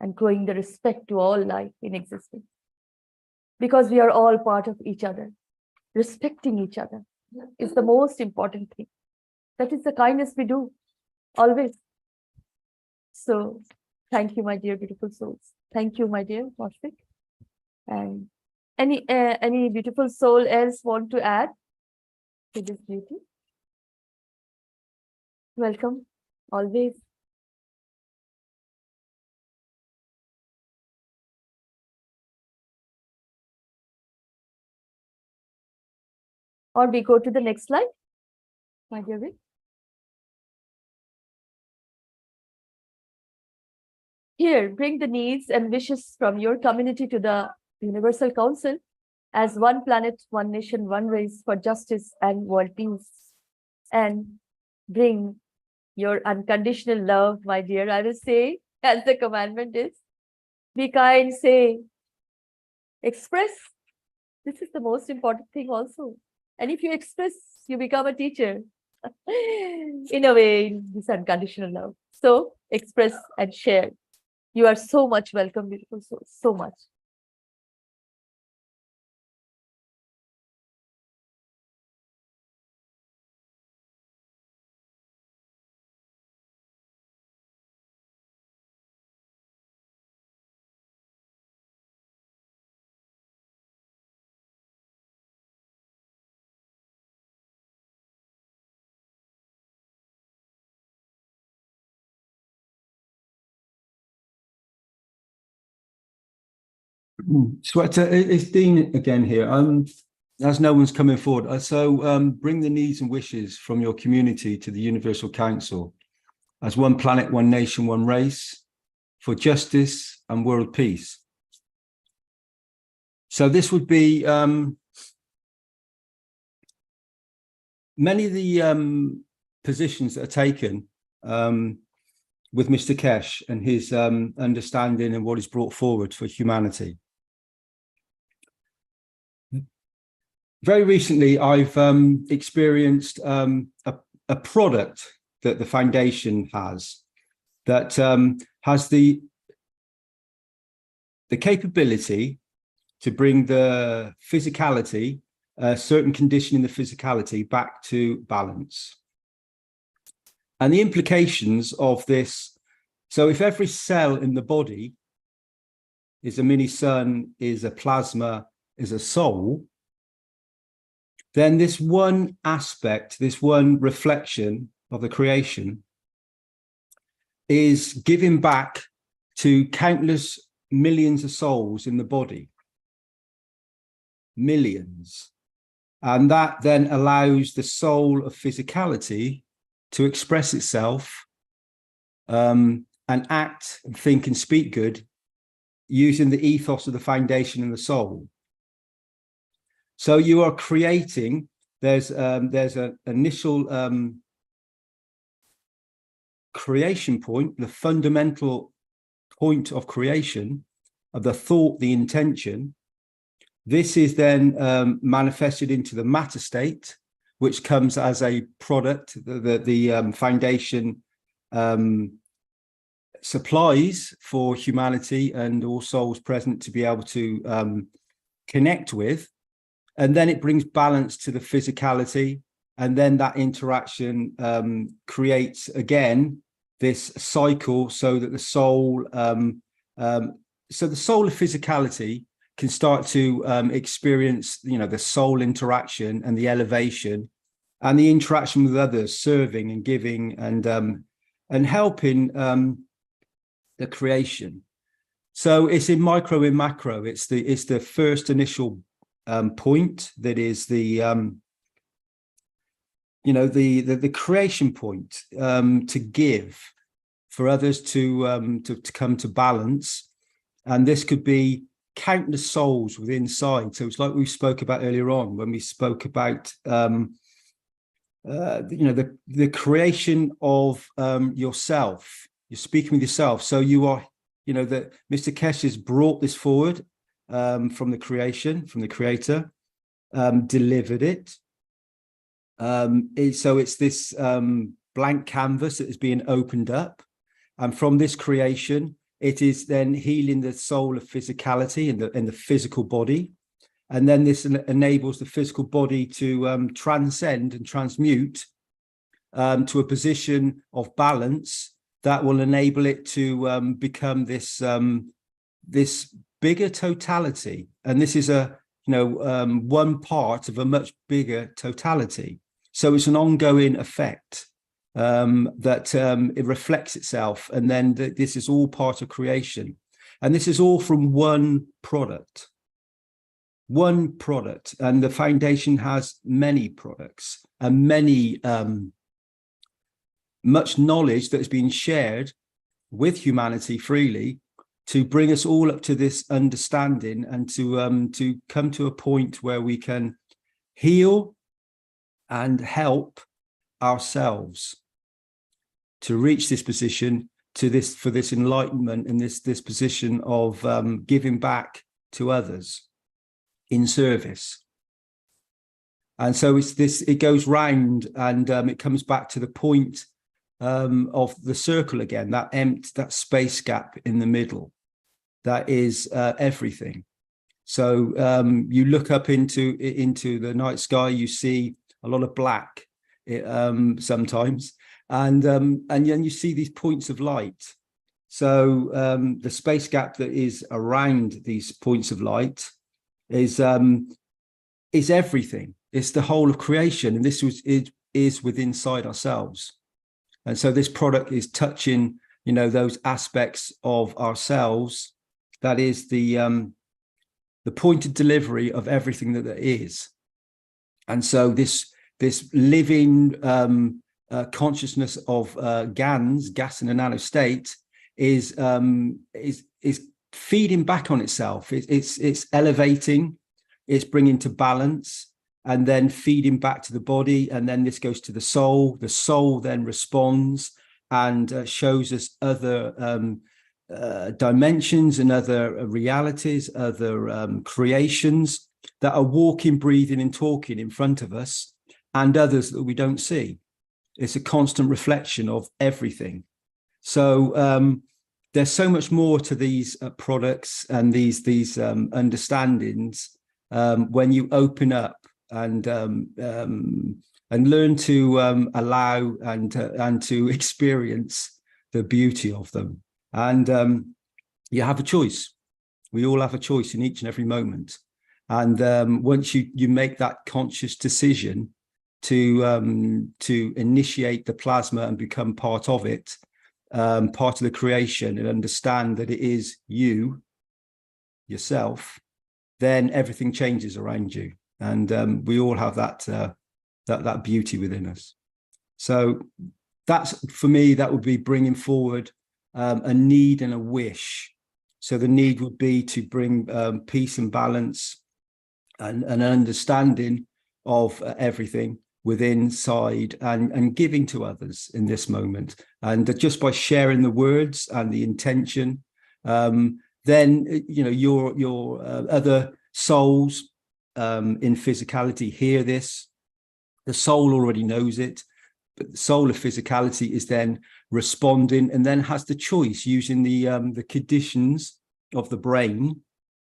and growing the respect to all life in existence. Because we are all part of each other. Respecting each other is the most important thing. That is the kindness we do, always. So, thank you, my dear beautiful souls. Thank you, my dear Moshfik. And any beautiful soul else want to add to this beauty? Welcome, always. Or we go to the next slide, my dear Vic. Here, bring the needs and wishes from your community to the Universal Council as one planet, one nation, one race for justice and world peace. And bring your unconditional love, my dear. I will say, as the commandment is, be kind, say, express. This is the most important thing also. And if you express, you become a teacher. In a way, this unconditional love. So express and share. You are so much welcome, beautiful souls. So much. Sweta, it's Dean again here. As no one's coming forward, so bring the needs and wishes from your community to the Universal Council as one planet, one nation, one race for justice and world peace. So this would be many of the positions that are taken with Mr. Keshe and his understanding and what is brought forward for humanity. Very recently, I've experienced a product that the foundation has that has the capability to bring the physicality, a certain condition in the physicality, back to balance. And the implications of this, so if every cell in the body is a mini sun, is a plasma, is a soul, then this one aspect, this one reflection of the creation is giving back to countless millions of souls in the body. Millions. And that then allows the soul of physicality to express itself and act and think and speak good, using the ethos of the foundation and the soul. So you are creating, there's an initial creation point, the fundamental point of creation, of the thought, the intention. This is then manifested into the matter state, which comes as a product. The foundation supplies for humanity and all souls present to be able to connect with. And then it brings balance to the physicality. And then that interaction creates, again, this cycle so that the soul, so the soul of physicality can start to experience, the soul interaction and the elevation and the interaction with others, serving and giving and helping the creation. So it's in micro and macro. It's the first initial point that is the the creation point to give for others to come to balance. And this could be countless souls within inside. So it's like we spoke about earlier on when we spoke about the creation of yourself. You're speaking with yourself. So you are, that Mr. Keshe has brought this forward from the creation, from the creator, delivered it. So it's this blank canvas that is being opened up. And from this creation, it is then healing the soul of physicality in the physical body. And then this enables the physical body to transcend and transmute to a position of balance that will enable it to become this this bigger totality. And this is one part of a much bigger totality. So it's an ongoing effect that it reflects itself. And then this is all part of creation. And this is all from one product. One product. And the foundation has many products and many much knowledge that has been shared with humanity freely to bring us all up to this understanding and to come to a point where we can heal and help ourselves to reach this position, for this enlightenment and this position of giving back to others in service. And so it goes round and it comes back to the point of the circle again, that space gap in the middle. That is everything. So you look up into the night sky, you see a lot of black sometimes, and then you see these points of light. So the space gap that is around these points of light is everything. It's the whole of creation, and this is within inside ourselves. And so this product is touching, those aspects of ourselves. That is the point of delivery of everything that there is. And so this living consciousness of gas in a nano state is feeding back on itself. It's elevating, it's bringing to balance, and then feeding back to the body. And then this goes to the soul. The soul then responds and shows us other dimensions and other realities, other creations that are walking, breathing, and talking in front of us, and others that we don't see. It's a constant reflection of everything. So there's so much more to these products and these understandings when you open up and learn to allow and to experience the beauty of them. And you have a choice. We all have a choice in each and every moment. And once you make that conscious decision to initiate the plasma and become part of it, part of the creation, and understand that it is you, yourself, then everything changes around you. And we all have that beauty within us. So that's, for me, that would be bringing forward a need and a wish. So the need would be to bring peace and balance and an understanding of everything within, inside, and giving to others in this moment. And just by sharing the words and the intention, then your other souls in physicality hear this. The soul already knows it, but the soul of physicality is then responding, and then has the choice using the conditions of the brain.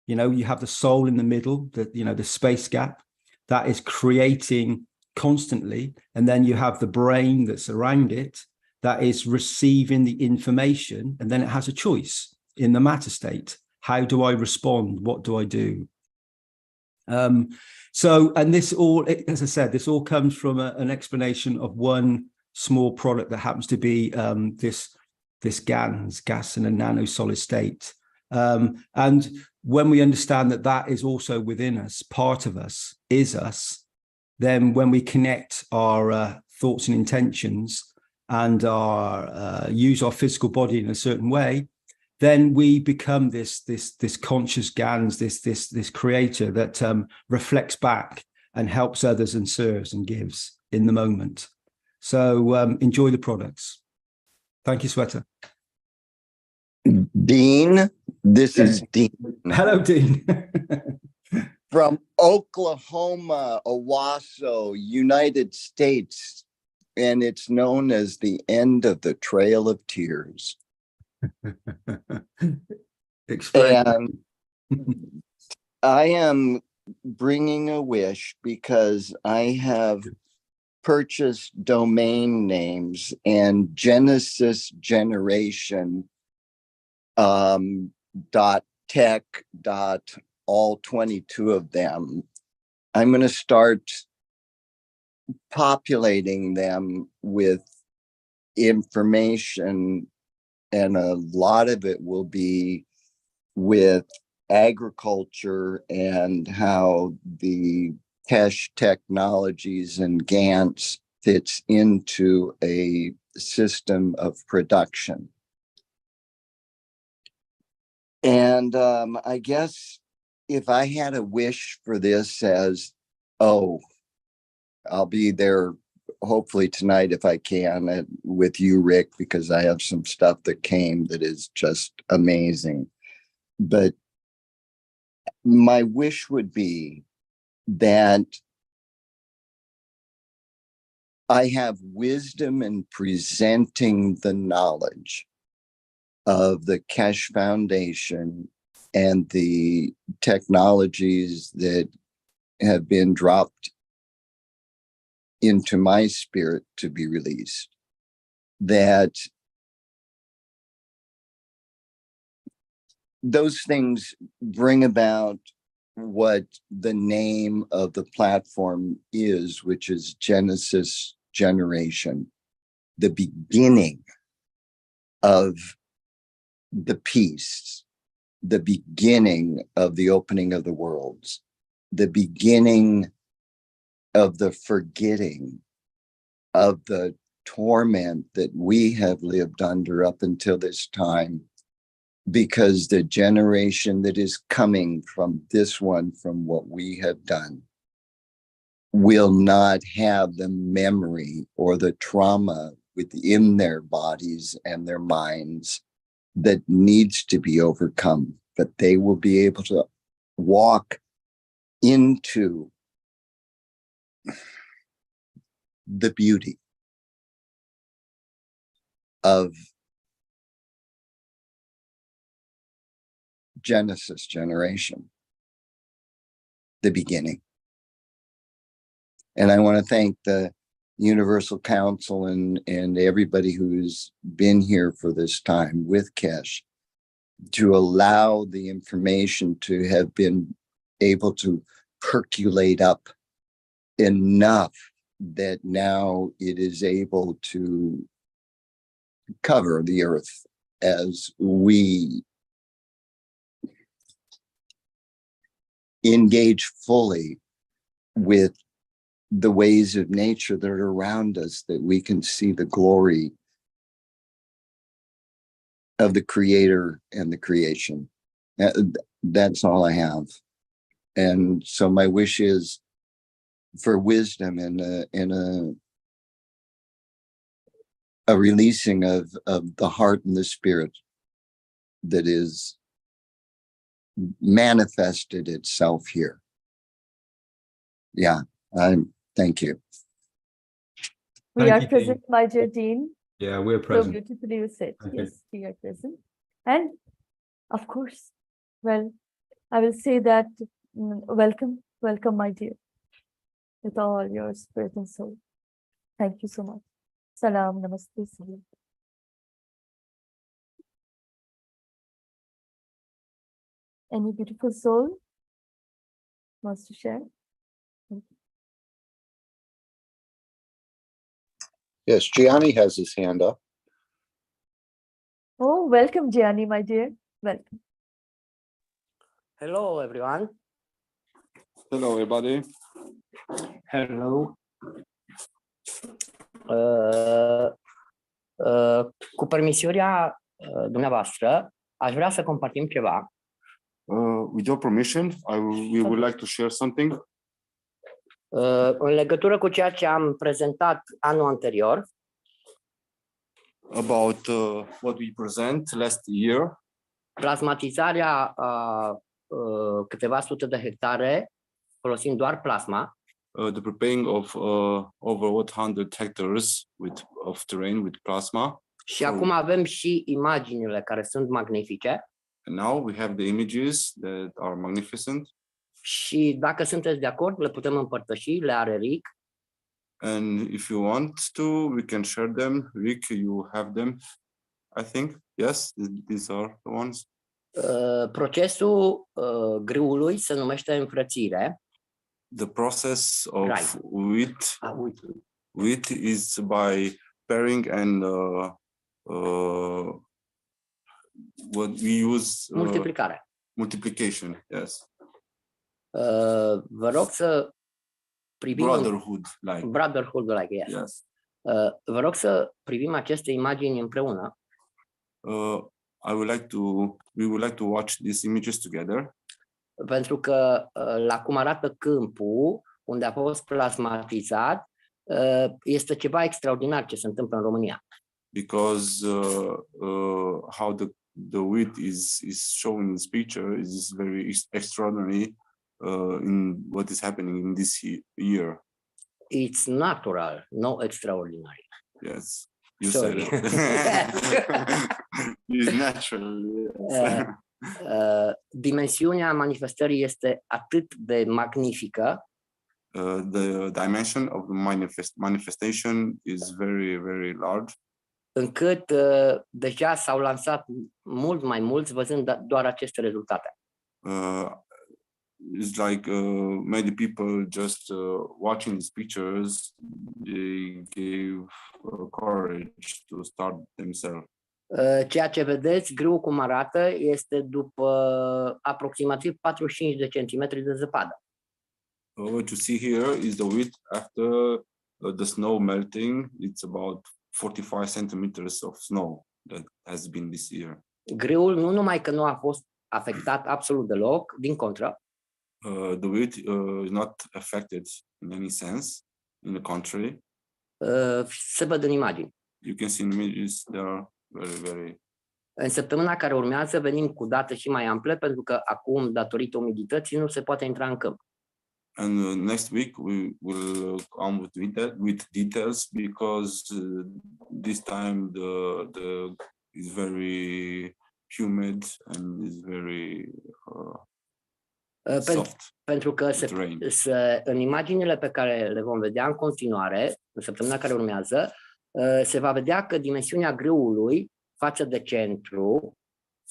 You have the soul in the middle, the space gap that is creating constantly, and then you have the brain that's around it that is receiving the information, and then it has a choice in the matter state. How do I respond? What do I do? And this all, as I said, this all comes from an explanation of one small product that happens to be this gas in a nano solid state. And when we understand that that is also within us, part of us, is us, then when we connect our thoughts and intentions and use our physical body in a certain way, then we become this conscious GANs, this creator that reflects back and helps others and serves and gives in the moment. So enjoy the products. Thank you, Sweta. Dean, this is Dean. Hello, Dean. From Oklahoma, Owasso, United States, and it's known as the end of the Trail of Tears. And I am bringing a wish because I have purchased domain names, and Genesis Generation .tech. All 22 of them. I'm going to start populating them with information, and a lot of it will be with agriculture and how the Keshe technologies and GANs fits into a system of production. And I guess if I had a wish for this as, I'll be there hopefully tonight if I can with you, Rick, because I have some stuff that came that is just amazing. But my wish would be that I have wisdom in presenting the knowledge of the Keshe Foundation and the technologies that have been dropped into my spirit to be released, that those things bring about what the name of the platform is, which is Genesis Generation, the beginning of the peace, the beginning of the opening of the worlds, the beginning of the forgetting of the torment that we have lived under up until this time, because the generation that is coming from this one, from what we have done, will not have the memory or the trauma within their bodies and their minds that needs to be overcome, but they will be able to walk into the beauty of Genesis Generation, the beginning. And I want to thank the Universal Council and everybody who's been here for this time with Keshe to allow the information to have been able to percolate up enough that now it is able to cover the earth as we engage fully with the ways of nature that are around us, that we can see the glory of the Creator and the creation. That's all I have. And so my wish is for wisdom and a releasing of the heart and the spirit that is manifested itself here. Yeah, thank you. We are present, my dear Dean. Yeah, we're So present. beautifully you said. Yes, we are present. And of course, well, I will say that welcome, my dear, with all your spirit and soul. Thank you so much. Salam, namaste, salam. Any beautiful soul wants to share? Yes, Gianni has his hand up. Oh, welcome, Gianni, my dear. Welcome. Hello, everyone. Hello, everybody. Hello. Cu permisiunea dumneavoastră, aș vrea să compartim ceva. With your permission, we would like to share something. În legătură cu ceea ce am prezentat anul anterior. About what we present last year. Plasmatizarea câteva sute de hectare folosind doar plasma. The preparing of over 100 hectares of terrain with plasma. Și acum avem și imaginile care sunt magnifice. And now we have the images that are magnificent. Și dacă sunteți de acord, le putem împărtăși, le are Rick. And if you want to, we can share them. Rick, you have them, I think. Yes, these are the ones. Procesul grâului se numește înfrățire. The process of wheat is by pairing and what we use multiplicare. Multiplication, yes. Vă rog să privim brotherhood like yes. Vă rog să privim aceste imagini împreună. We would like to watch these images together. Pentru că la cum arată câmpul unde a fost plasmatizat, este ceva extraordinar ce se întâmplă în România. Because how the wheat is shown in this picture is very extraordinary in what is happening in this year. It's natural, no extraordinary. Yes, you said it. It's natural. Yes. Dimensiunea manifestării este atât de magnifică. The dimension of the manifestation is very, very large. Încât deja s-au lansat mult mai mulți văzând doar aceste rezultate. It's like many people just watching these pictures, they gave courage to start themselves. Ceea ce vedeți, grâu cum arată, este după aproximativ 45 de centimetri de zăpadă. What you see here is the wheat after the snow melting. It's about 45 centimeters of snow that has been this year. Grâul nu numai că nu a fost afectat absolut deloc, din contră. The wheat is not affected in any sense. In the contrary. Se văd în imagini. You can see in images they are very, very. În săptămâna care urmează venim cu date și mai ample, pentru că acum, datorită umidității, nu se poate intra în câmp. And next week we will come with details because this time the is very humid and is very soft. Pentru că în imaginile pe care le vom vedea în continuare, în săptămâna care urmează, se va vedea că dimensiunea grâului față de centru,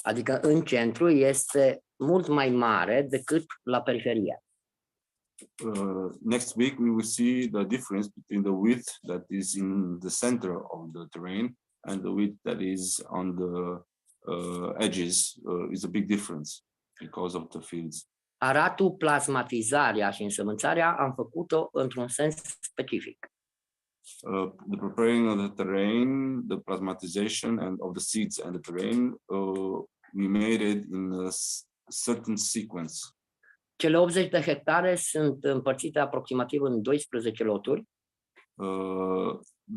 adică în centru, este mult mai mare decât la periferie. Next week we will see the difference between the width that is in the center of the terrain and the width that is on the edges. Is a big difference because of the fields. Aratul plasmatizarea și însămânțarea am făcut-o într-un sens specific. The preparing of the terrain, the plasmatization and of the seeds and the terrain, we made it in certain sequence. Cele 80 de hectare sunt împărțite aproximativ în 12 loturi.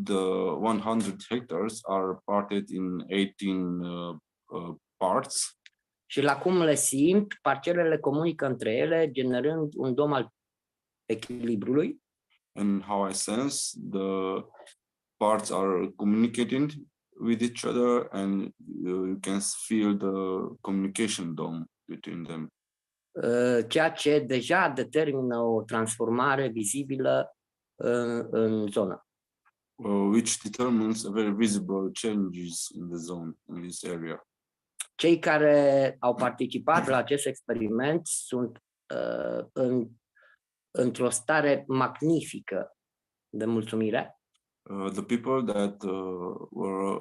The 100 hectares are parted in 18 parts. Și la cum le simt, parcelele comunică între ele, generând un dom al echilibrului. And how I sense the parts are communicating with each other, and you can feel the communication dome between them. Ceea ce deja determină o transformare vizibilă în zonă. Which determines a very visible changes in the zone, in this area. Cei care au participat la acest experiment sunt într-o stare magnifică de mulțumire. The people that were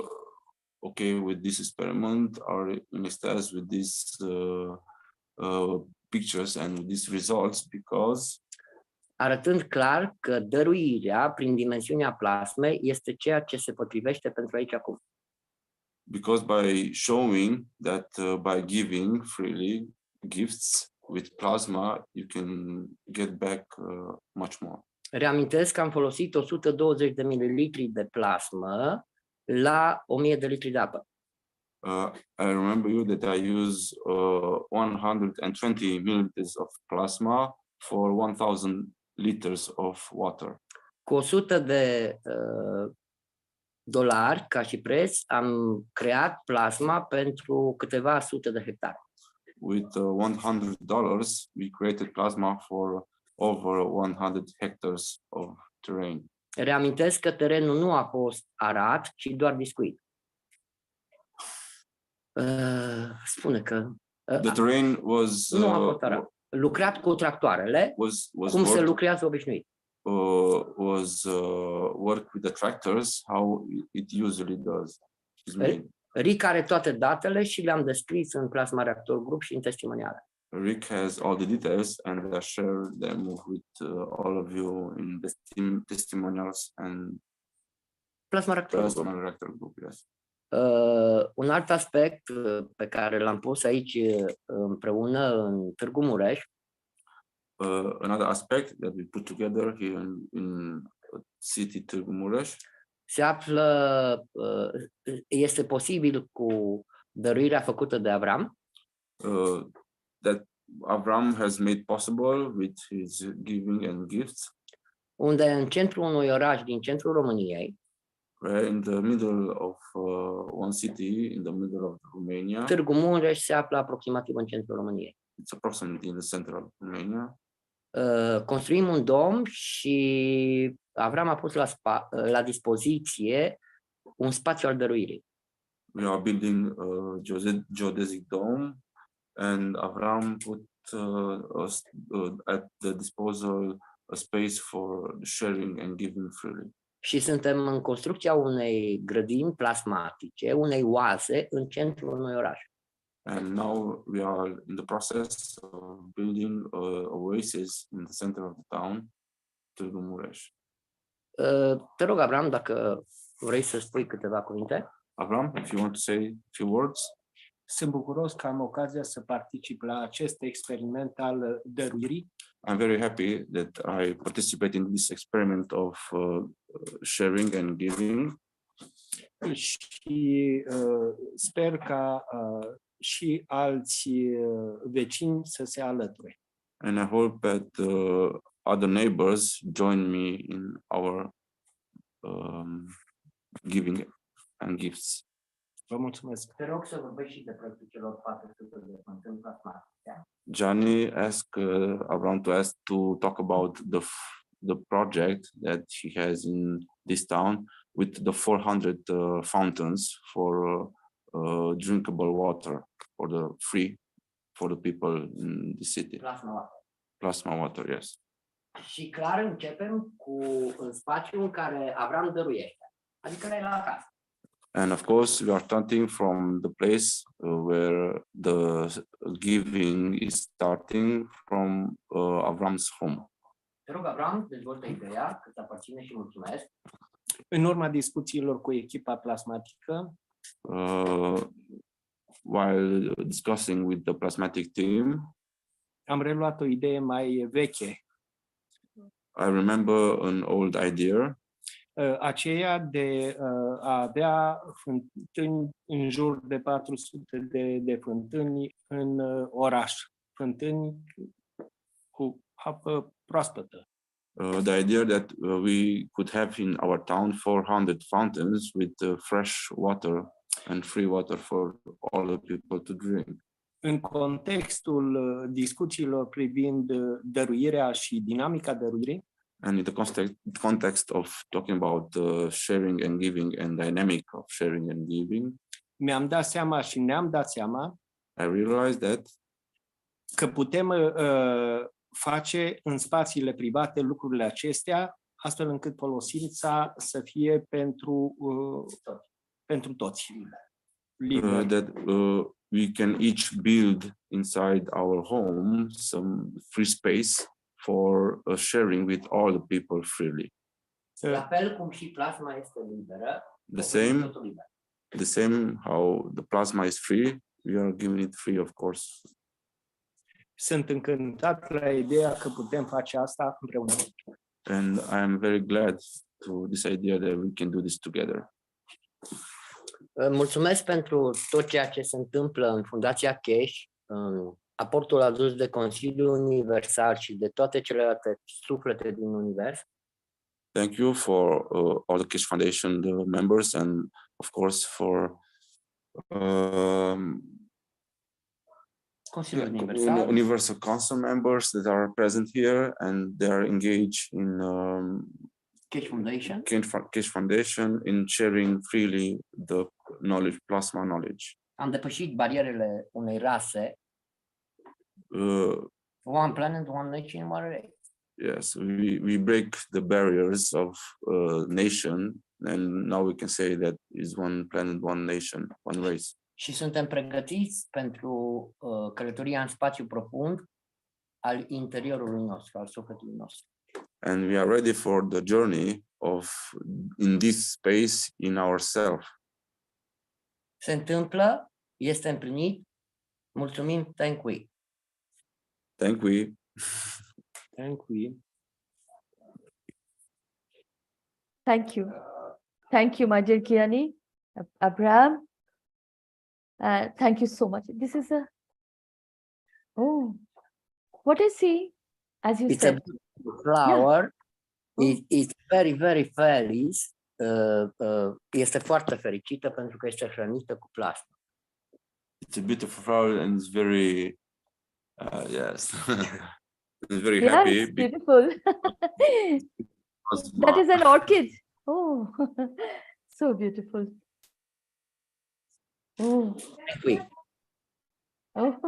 okay with this experiment are in extase with these pictures and with these results, because arătând clar că dăruirea prin dimensiunea plasmei este ceea ce se potrivește pentru aici acum. Because by showing that by giving freely gifts with plasma, you can get back much more. Reamintesc că am folosit 120 de mililitri de plasmă la 1000 de litri de apă. I remember you that I use 120 milliliters of plasma for 1000 liters of water. Cu 100 de dolari ca și preț am creat plasma pentru câteva sute de hectare. With $100, we created plasma for over 100 hectares of terrain. Reamintesc că terenul nu a fost arat, ci doar biscuit. Spune că the terrain was nu a fost arat. Lucrat cu tractoarele, cum se lucrează obișnuit. Was work with the tractors, how it usually does. Rick are toate datele și le-am descris în Plasma Reactor Group și în testimoniale. Rick has all the details and I share them with all of you in the testimonials and Plasma Reactor Group. Yes. Un alt aspect pe care l-am pus aici împreună în Târgu Mureș. Another aspect that we put together here in city Târgu Mureș. Se află, este posibil cu dăruirea făcută de Avram. That Avram has made possible with his giving and gifts. Unde în centrul unui oraș din centrul României, in the middle of one city, in the middle of Romania. Târgu Mureș se află aproximativ în centrul României. It's approximately in the center of Romania. Construim un dom și Avram a pus la dispoziție un spațiu al dăruirii. We are building a geodesic dome, and Avram put at the disposal a space for sharing and giving freely. Și suntem în construcția unei grădini plasmatice, unei oase în centrul unui oraș. And now we are in the process of building oasis in the center of the town, Târgu Mureș. Te rog, Avram, dacă vrei să spui câteva cuvinte. Avram, if you want to say a few words. Sunt bucuros că am ocazia să particip la acest experiment al dăruirii. I'm very happy that I participate in this experiment of sharing and giving. Și sper ca și alți vecini să se alăture. And I hope that other neighbors join me in our giving and gifts. Vă mulțumesc. Te rog să vorbești și de proiectul celor 400 de fântâni plasmatice. Johnny asked Avram to talk about the project that he has in this town with the 400 fountains for drinkable water for the free for the people in the city. Plasma water. Plasma water, yes. Și clar începem cu un spațiu în care Avram dăruiește, adică la el acasă. And of course, we are starting from the place where the giving is starting from Avram's home. Te rog, Avram, dezvoltă ideea, cât aparține și mulțumesc. În urma discuțiilor cu echipa plasmatică, while discussing with the plasmatic team, am reluat o idee mai veche, I remember an old idea, aceea de a avea fântâni în jur de 400 de fântâni în oraș, fântâni cu apă proaspătă. The idea that we could have in our town 400 fountains with fresh water and free water for all the people to drink. În contextul discuțiilor privind dăruirea și dinamica dăruirii, And in the context of talking about sharing and giving and dynamic of sharing and giving, mi-am dat seama și ne-am dat seama I realized that că putem face în spațiile private lucrurile acestea, astfel încât folosința să fie pentru toți. that we can each build inside our home some free space for sharing with all the people freely. La fel cum și plasma este liberă, The same how the plasma is free, we are giving it free, of course. Sunt încântat la ideea că putem face asta împreună. And I am very glad to this idea that we can do this together. Mulțumesc pentru tot ceea ce se întâmplă în Fundația Keshe, aportul adus de Consiliul Universal și de toate celelalte suflete din univers. Thank you for all the Keshe Foundation the members and of course for Universal Council members that are present here and they are engaged in Keshe Foundation in sharing freely the knowledge, plasma knowledge. Am depășit barierele unei rase. One planet, one nation, one race. Yes, we break the barriers of nation, and now we can say that is one planet, one nation, one race. Și suntem pregătiți pentru călătoria în spațiu profund al interiorului nostru, al sufletului nostru. And we are ready for the journey of in this space in ourselves. Se întâmplă, este împlinit. Mulțumim, thank we. Thank we. Thank we. Thank you. Thank you, my dear Kiani, Abraham. Thank you so much. This is what I see, as you said. It's a flower. Yeah. It's very, very feliz. Este foarte fericită pentru că este hrănită cu plasma. It's a beautiful flower and it's very, yes, it's very happy. Yes, beautiful. That is an orchid. Oh, so beautiful. Oh. Oh.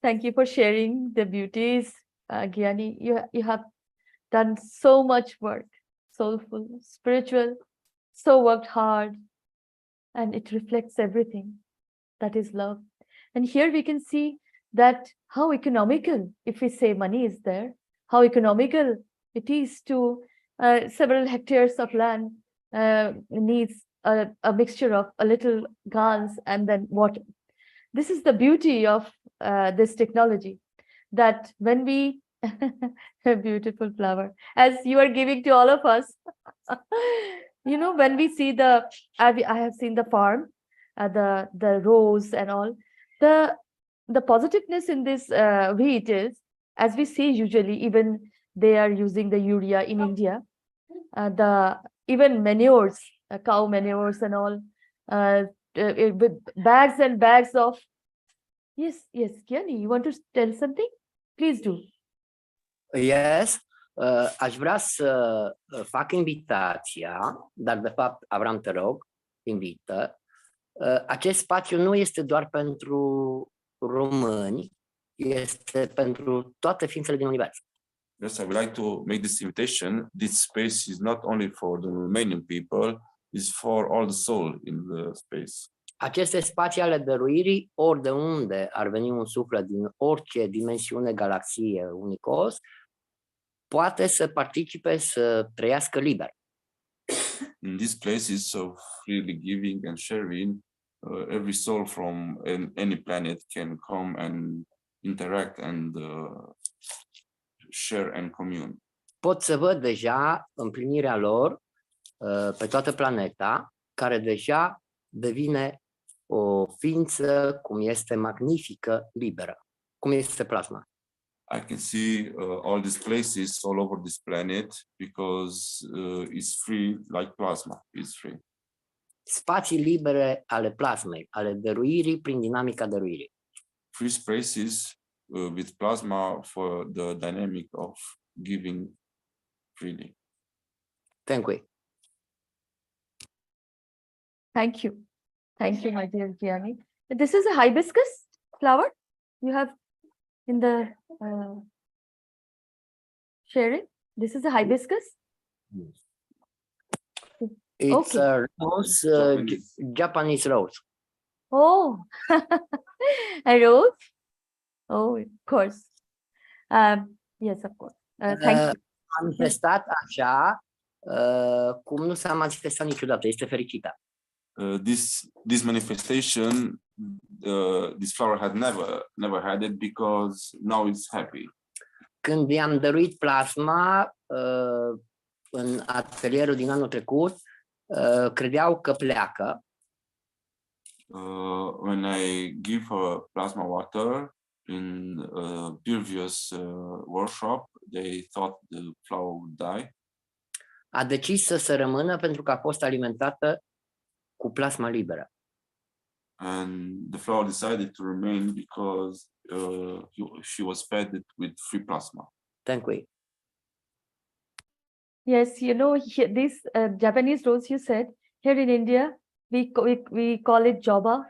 Thank you for sharing the beauties, Gyani. You have done so much work, soulful, spiritual, so worked hard, and it reflects everything. That is love. And here we can see that how economical, if we say money is there, how economical it is to several hectares of land needs a mixture of a little gans and then water. This is the beauty of this technology, that when we, a beautiful flower, as you are giving to all of us, you know, when we see I have seen the farm, the rows and all, the positiveness in this wheat is, as we see usually, even they are using the urea in India, even manures, cow manures and all, with bags and bags of. Yes, Kiani, you want to tell something? Please do. Yes, aș vrea să fac invitația, dar de fapt, Avram, te rog, invită. Acest spațiu nu este doar pentru români, este pentru toate ființele din univers. Yes, I would like to make this invitation. This space is not only for the Romanian people, it's for all the soul in the space. Aceste spații ale dăruirii, ori de unde ar veni un suflet din orice dimensiune, galaxie, unicos, poate să participe, să trăiască liber. In these places of freely giving and sharing, every soul from any planet can come and interact and share and commune. Pot să văd deja împlinirea lor pe toată planeta, care deja devine o ființă cum este magnifică, liberă, cum este plasma. I can see all these places all over this planet because it's free, like plasma is free. Spații libere ale plasmei, ale dăruirii prin dinamica dăruirii. Free spaces with plasma for the dynamic of giving freely. Thank you. Thank you. Thank you, my dear Gianni. This is a hibiscus flower you have in the sharing. This is a hibiscus. It's Okay. a rose, Japanese rose. Oh, a rose. Oh, of course. Yes, of course. Thank you. Manifestat așa cum nu s-a manifestat niciodată. Este fericită. This manifestation, this flower had never had it because now it's happy. Când i-am dăruit plasma în atelierul din anul trecut, credeau că pleacă. When I give her plasma water in a previous workshop, they thought the flower would die. A decis să rămână pentru că a fost alimentată cu plasma liberă. And the flower decided to remain because she was fed it with free plasma. Thank you. Yes, you know, this Japanese rose you said, here in India, we call it joba,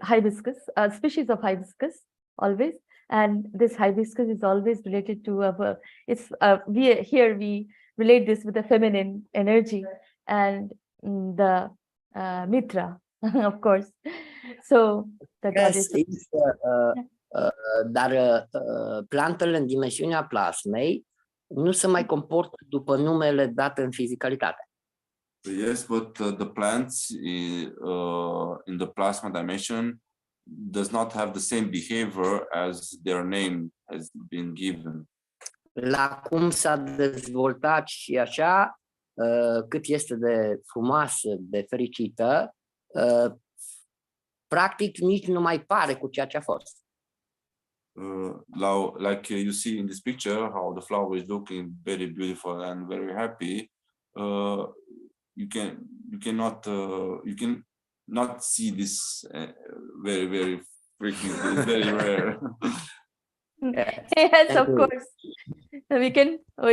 hibiscus, a species of hibiscus, always. And this hibiscus is always related to we relate this with the feminine energy and the Mitra, of course. So the Yes, goddess. Dar plantele în dimensiunea plasmei nu se mai comportă după numele dat în fizicalitate. Yes, but the plants in the plasma dimension does not have the same behavior as their name has been given. La cum s-a dezvoltat și așa, cât este de frumoasă, de fericită, practic nici nu mai pare cu ceea ce a fost. Like you see in this picture, how the flower is looking very beautiful and very happy. You can not see this very freaking very rare. Yes, of course. We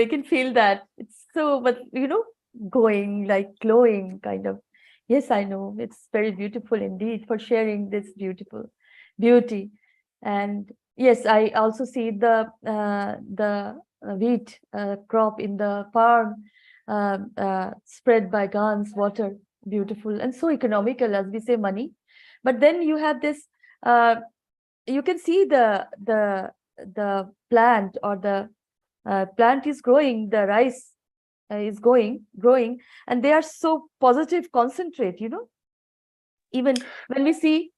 can feel that. It's so, but you know, going like glowing kind of. Yes, I know. It's very beautiful indeed for sharing this beautiful beauty. And yes, I also see the wheat crop in the farm spread by Gans water, beautiful and so economical, as we say, money. But then you have this. You can see the plant, or the plant is growing. The rice is growing, and they are so positive, concentrate. You know, even when we see.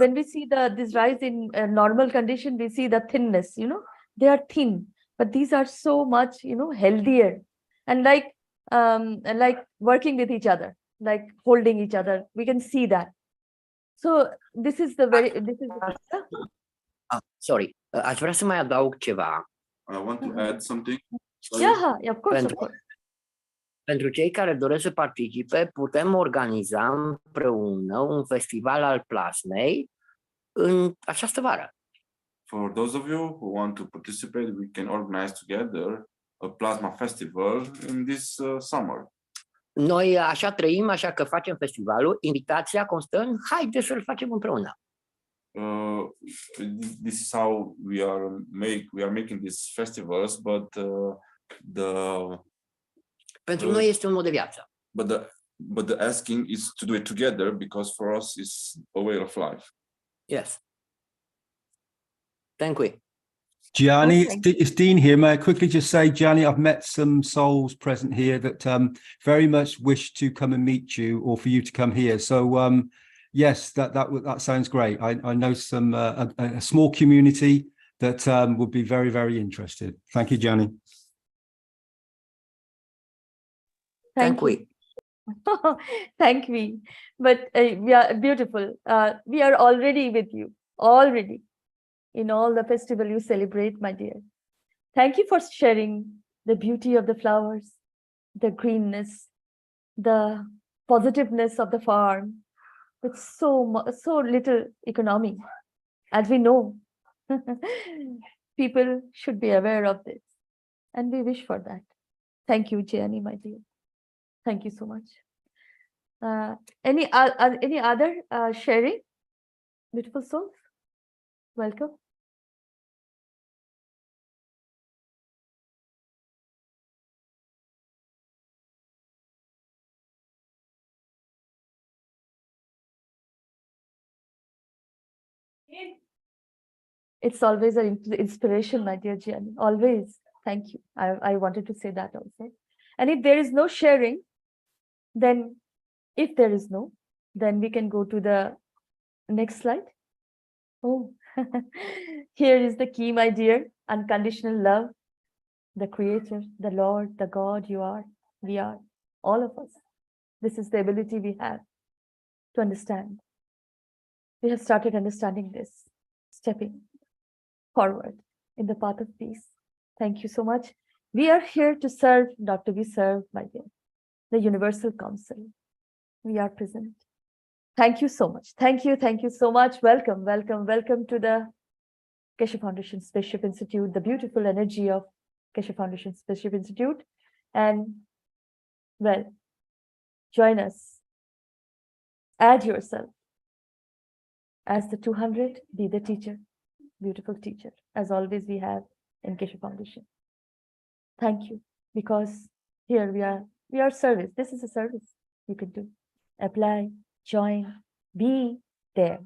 When we see this rice in normal condition, we see the thinness, you know, they are thin, but these are so much, you know, healthier and like working with each other, like holding each other. We can see that. So this is Sorry, aș vrea să mai adaug ceva. I want to add something. Yeah, of course, of course. Pentru cei care doresc să participe, putem organiza împreună un festival al plasmei în această vară. For those of you who want to participate, we can organize together a plasma festival in this summer. Noi așa trăim, așa că facem festivalul. Invitația constă în haideți să-l facem împreună. This is how we are making these festivals, but pentru noi este un mod de viață. But the asking is to do it together, because for us it's a way of life. Yes. Thank you. Gianni, it's Dean here. May I quickly just say, Gianni, I've met some souls present here that very much wish to come and meet you, or for you to come here. So yes, that sounds great. I know some a small community that would be very, very interested. Thank you, Gianni. Thank you. Thank you. But yeah, beautiful. We are already with you, already in all the festival you celebrate, my dear. Thank you for sharing the beauty of the flowers, the greenness, the positiveness of the farm with so little economy. As we know, people should be aware of this, and we wish for that. Thank you, Gianni, my dear. Thank you so much. Any other sharing? Beautiful souls, welcome. It's always an inspiration, my dear Gianni. Always. Thank you. I wanted to say that also. And if there is no sharing, then if there is no, then we can go to the next slide. Oh, here is the key, my dear. Unconditional love, the Creator, the Lord, the God you are, we are, all of us. This is the ability we have to understand. We have started understanding this, stepping forward in the path of peace. Thank you so much. We are here to serve, not to be served, my dear. The Universal Council. We are present. Thank you so much. Thank you so much. Welcome to the Keshe Foundation Spaceship Institute, the beautiful energy of Keshe Foundation Spaceship Institute. And well, join us. Add yourself. As the 200, be the teacher. Beautiful teacher, as always we have in Keshe Foundation. Thank you, because here we are service. This is a service you can do. Apply, join, be there.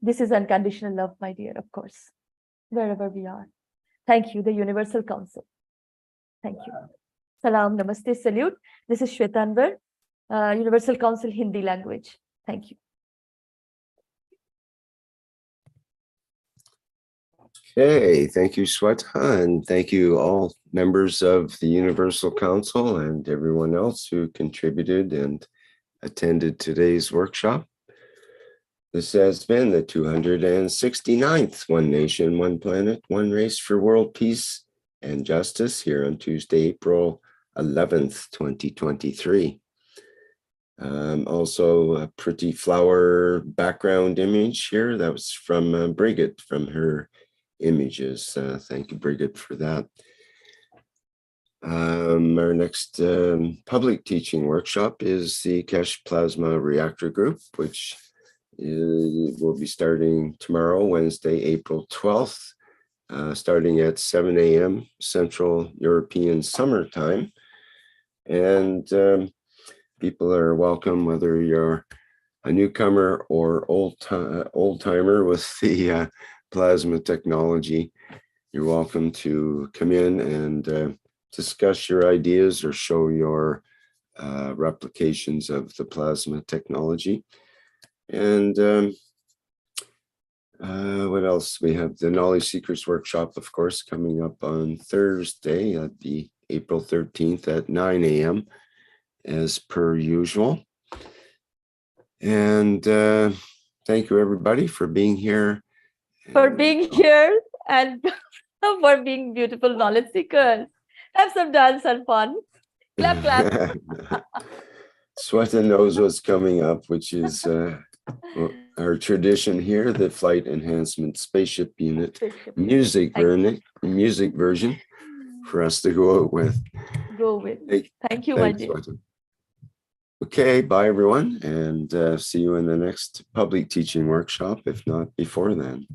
This is unconditional love, my dear, of course, wherever we are. Thank you, the Universal Council. Thank you. Salam, namaste, salute. This is Shwetanvar, Universal Council Hindi language. Thank you. Okay, thank you, Sweta, and thank you all members of the Universal Council and everyone else who contributed and attended today's workshop. This has been the 269th One Nation, One Planet, One Race for World Peace and Justice here on Tuesday, April 11th, 2023. Also a pretty flower background image here. That was from Brigitte from her images. Thank you, Brigitte, for that. Our next public teaching workshop is the Keshe Plasma Reactor Group, which will be starting tomorrow, Wednesday, April 12th, starting at 7 a.m. Central European Summer Time. And people are welcome, whether you're a newcomer or old-timer with the plasma technology. You're welcome to come in and discuss your ideas or show your replications of the plasma technology. And what else? We have the Knowledge Seekers Workshop, of course, coming up on Thursday. That'd be April 13th at 9 a.m. as per usual. And thank you, everybody, for being here. For being here and for being beautiful knowledge seekers. Have some dance and fun. Clap, clap. Sweta knows what's coming up, which is our tradition here, the Flight Enhancement Spaceship Unit music version for us to go out with. Thank you, my dear. Sweta. Okay, bye everyone, and see you in the next public teaching workshop, if not before then.